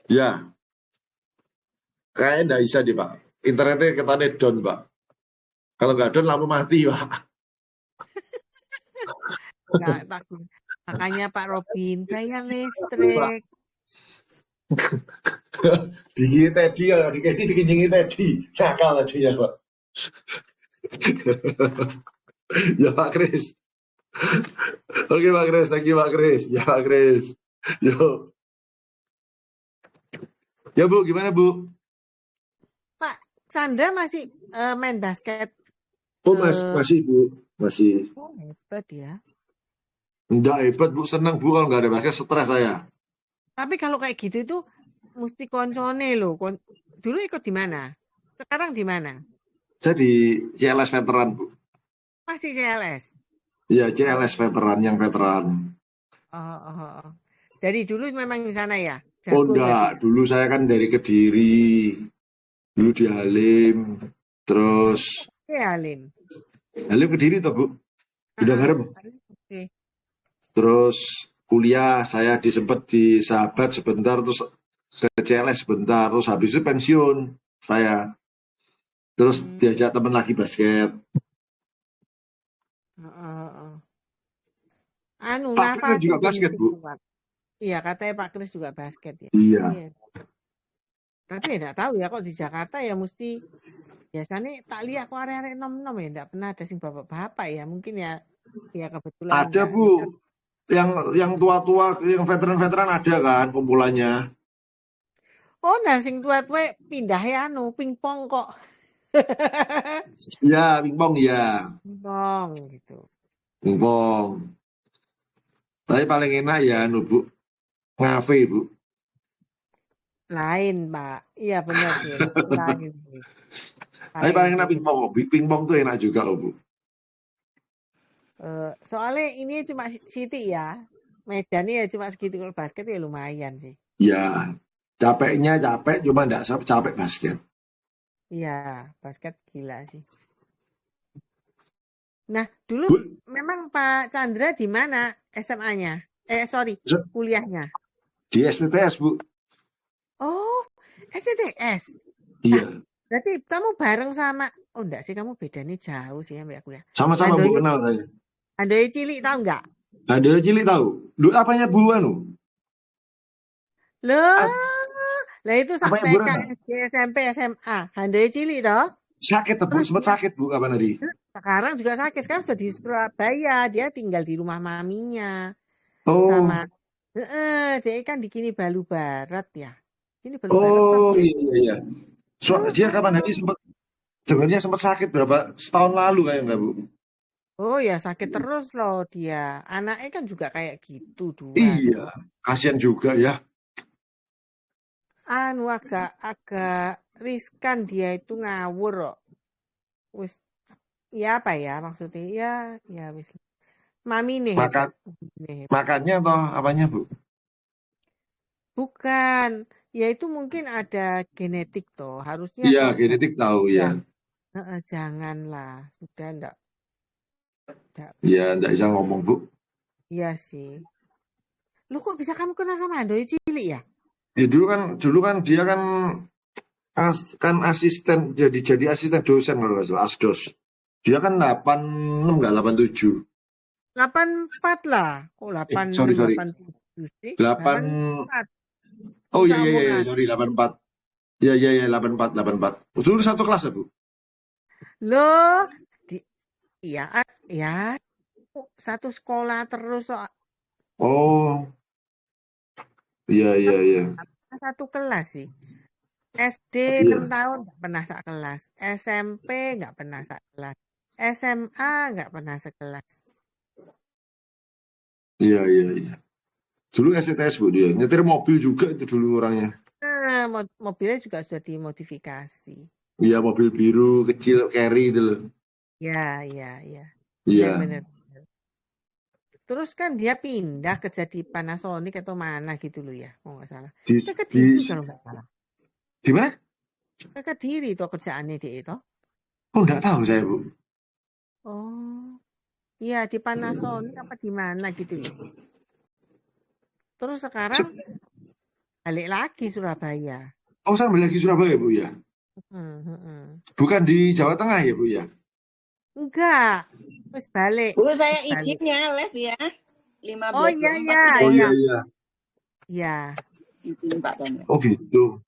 Ya, kayaknya nggak bisa deh Pak. Internetnya ketane down Pak. Kalau nggak down lampu mati Pak. Nggak takut. Makanya Pak Robin, bayar listrik. Digigit Teddy, kalau dikencingi Teddy. Nakal tadi ya Pak. Ya Pak Kris. Oke Pak Kris, thank you Pak Kris. Ya Pak Kris. Yo. Ya Bu, gimana Bu? Pak Chandra masih main basket. Oh masih Bu, masih. Oh, hebat ya. Enggak hebat Bu, senang Bu kalau nggak ada basket stres saya. Tapi kalau kayak gitu itu mesti koncone loh. Dulu ikut di mana? Sekarang di mana? Saya di CLS veteran Bu. Masih CLS. Iya, CLS veteran, yang veteran. Oh. Dari dulu memang di sana ya? Oh Jago enggak, dulu saya kan dari Kediri, dulu di Halim, terus ya, Halim. Halim Kediri toh Bu, udah ngarep. Oke. Terus kuliah saya disempet di Sahabat sebentar, terus ke CLS sebentar, terus habis itu pensiun saya. Terus diajak temen lagi basket. Anu, Pak Kris juga basket Bu. Iya, katanya Pak Kris juga basket ya. Iya. Tapi ya enggak tahu ya, kok di Jakarta ya mesti biasanya tak lihat kok arek-arek nom-nom ya, enggak pernah ada sing bapak-bapak ya. Mungkin ya kebetulan Ada Bu, yang tua-tua, yang veteran-veteran ada kan kumpulannya. Oh, nah sing tua-tua pindah ya pingpong kok. Ya, pingpong ya. Pingpong gitu. Pingpong. Tapi paling enak ya Bu, ngafe Bu. Lain Pak, iya benar sih. Lain. Tapi paling enak pingpong. Pingpong tuh enak juga Bu. Soalnya ini cuma Siti ya, medannya ya cuma segitu, kalau basket ya lumayan sih. Ya, capeknya capek, cuma enggak capek basket. Iya, basket gila sih. Nah, dulu memang Pak Chandra di mana SMA-nya? Kuliahnya? Di STTS Bu. Oh, STTS. Iya. Berarti kamu bareng sama, oh enggak sih, kamu bedanya jauh sih sampai aku ya. Sama-sama Bu, kenal saya. Andoy cilik tahu enggak? Andoy cilik tahu. Dulu apanya Bu anu? Loh, lah itu sampai TK, SD, SMP, SMA. Andoy cilik toh? Sakit Bu, sempat sakit Bu kapan tadi? Sekarang juga sakit, sekarang sudah di Surabaya, dia tinggal di rumah maminya. Oh. Sama dia kan di Kini Balu Barat ya. Kini Balu Barat. Oh iya. Dia kapan tadi sebenarnya sempat sakit setahun lalu kayak enggak Bu? Oh ya, sakit terus loh dia. Anaknya kan juga kayak gitu dua. Iya, kasihan juga ya. Agak riskan dia itu ngawur kok. Wis ya apa ya maksudnya ya wis. Mami nih. Makannya atau apanya Bu? Bukan, ya itu mungkin ada genetik toh, harusnya. Iya, genetik tahu ya. Janganlah, sudah enggak. Iya, enggak bisa ngomong Bu. Iya sih. Lu kok bisa kamu kenal sama Andoy cilik ya? Ya dulu kan dia kan asisten, jadi asisten dosen kalau nggak salah, asdos. Dia kan 86 nggak 87. 84 lah. Kok 86 sorry. 87 sih? 84. Oh iya, sorry 84. Iya 84. Dulu satu kelas ya Bu? Loh, iya, satu sekolah terus. Oh, iya. Satu kelas sih. SD 6 tahun nggak pernah sekelas, SMP nggak pernah sekelas, SMA nggak pernah sekelas. Iya. Dulu STTS Bu dia, nyetir mobil juga itu dulu orangnya. Nah, mobilnya juga sudah dimodifikasi. Iya, mobil biru kecil carry itu loh. Iya. Iya. Benar. Terus kan dia pindah ke jadi Panasonic atau mana gitu loh ya, kalau nggak salah. Ke Kediri kalau nggak salah. Di mana? Ke Kediri toh kerjaannya dia itu. Oh, nggak tahu saya Bu. Oh, Iya, di Panasonic apa di mana gitu loh. Terus sekarang balik lagi Surabaya. Oh, sambil lagi Surabaya, Bu ya? Bukan di Jawa Tengah ya, Bu ya? Enggak. Terus balik. Bu, saya Terus balik. izinnya live ya. Oh 15.24 iya, iya, udah Oh iya. iya. Iya. izin Pak Chandra. Oh gitu.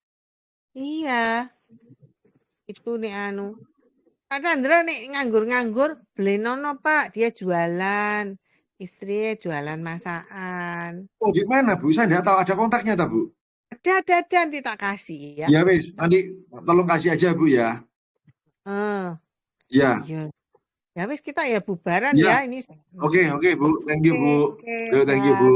Iya. Itu nih anu. Pak Chandra nih nganggur-nganggur beli nono Pak. Dia jualan. Istri jualan masakan. Oh di mana, Bu? Saya nggak tahu ada kontaknya, tak, Bu? Ada nanti tak kasih ya. Ya wis, nanti tolong kasih aja, Bu ya. Ya. Iya. Ya wis kita ya bubaran Ya. ya ini. Oke, Bu. Thank you, Bu. Oke, Thank you, Bu.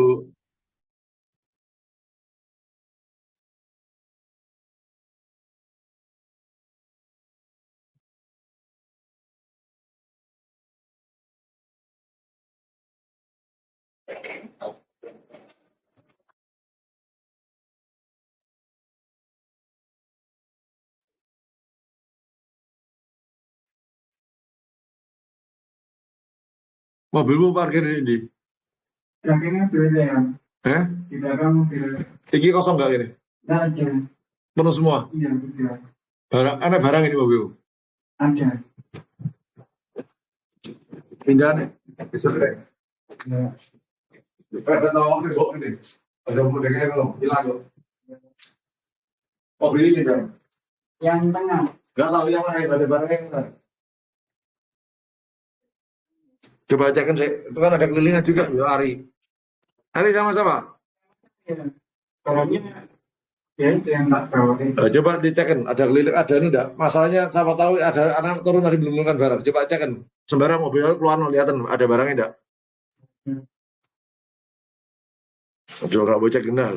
Mobilmu parkir di? Parkirnya beda ya. Di belakang mobil. Ini kosong nggak ini? Nggak ada. Penuh semua? Iya, betul. Ada barang ini mobilmu? Ada. Pindah nih. Bisa deh. Ya. Ada tahu ini. Ada modelnya belum? Hilang loh. Mobil ini kan? Yang tengah. Nggak tahu yang mana, ada barang yang mana. Coba cek kan, itu kan ada kelilingnya juga, ya Ari. Ari sama-sama. Ya. Soalnya ya itu yang tak tahu. Coba dicekkan, ada keliling, ada ini enggak? Masalahnya siapa tahu ada anak turun tadi belum menemukan barang. Coba cekkan, sembarang mobilnya keluar kelihatan ada barangnya enggak? Coba nggak boleh cek kenal.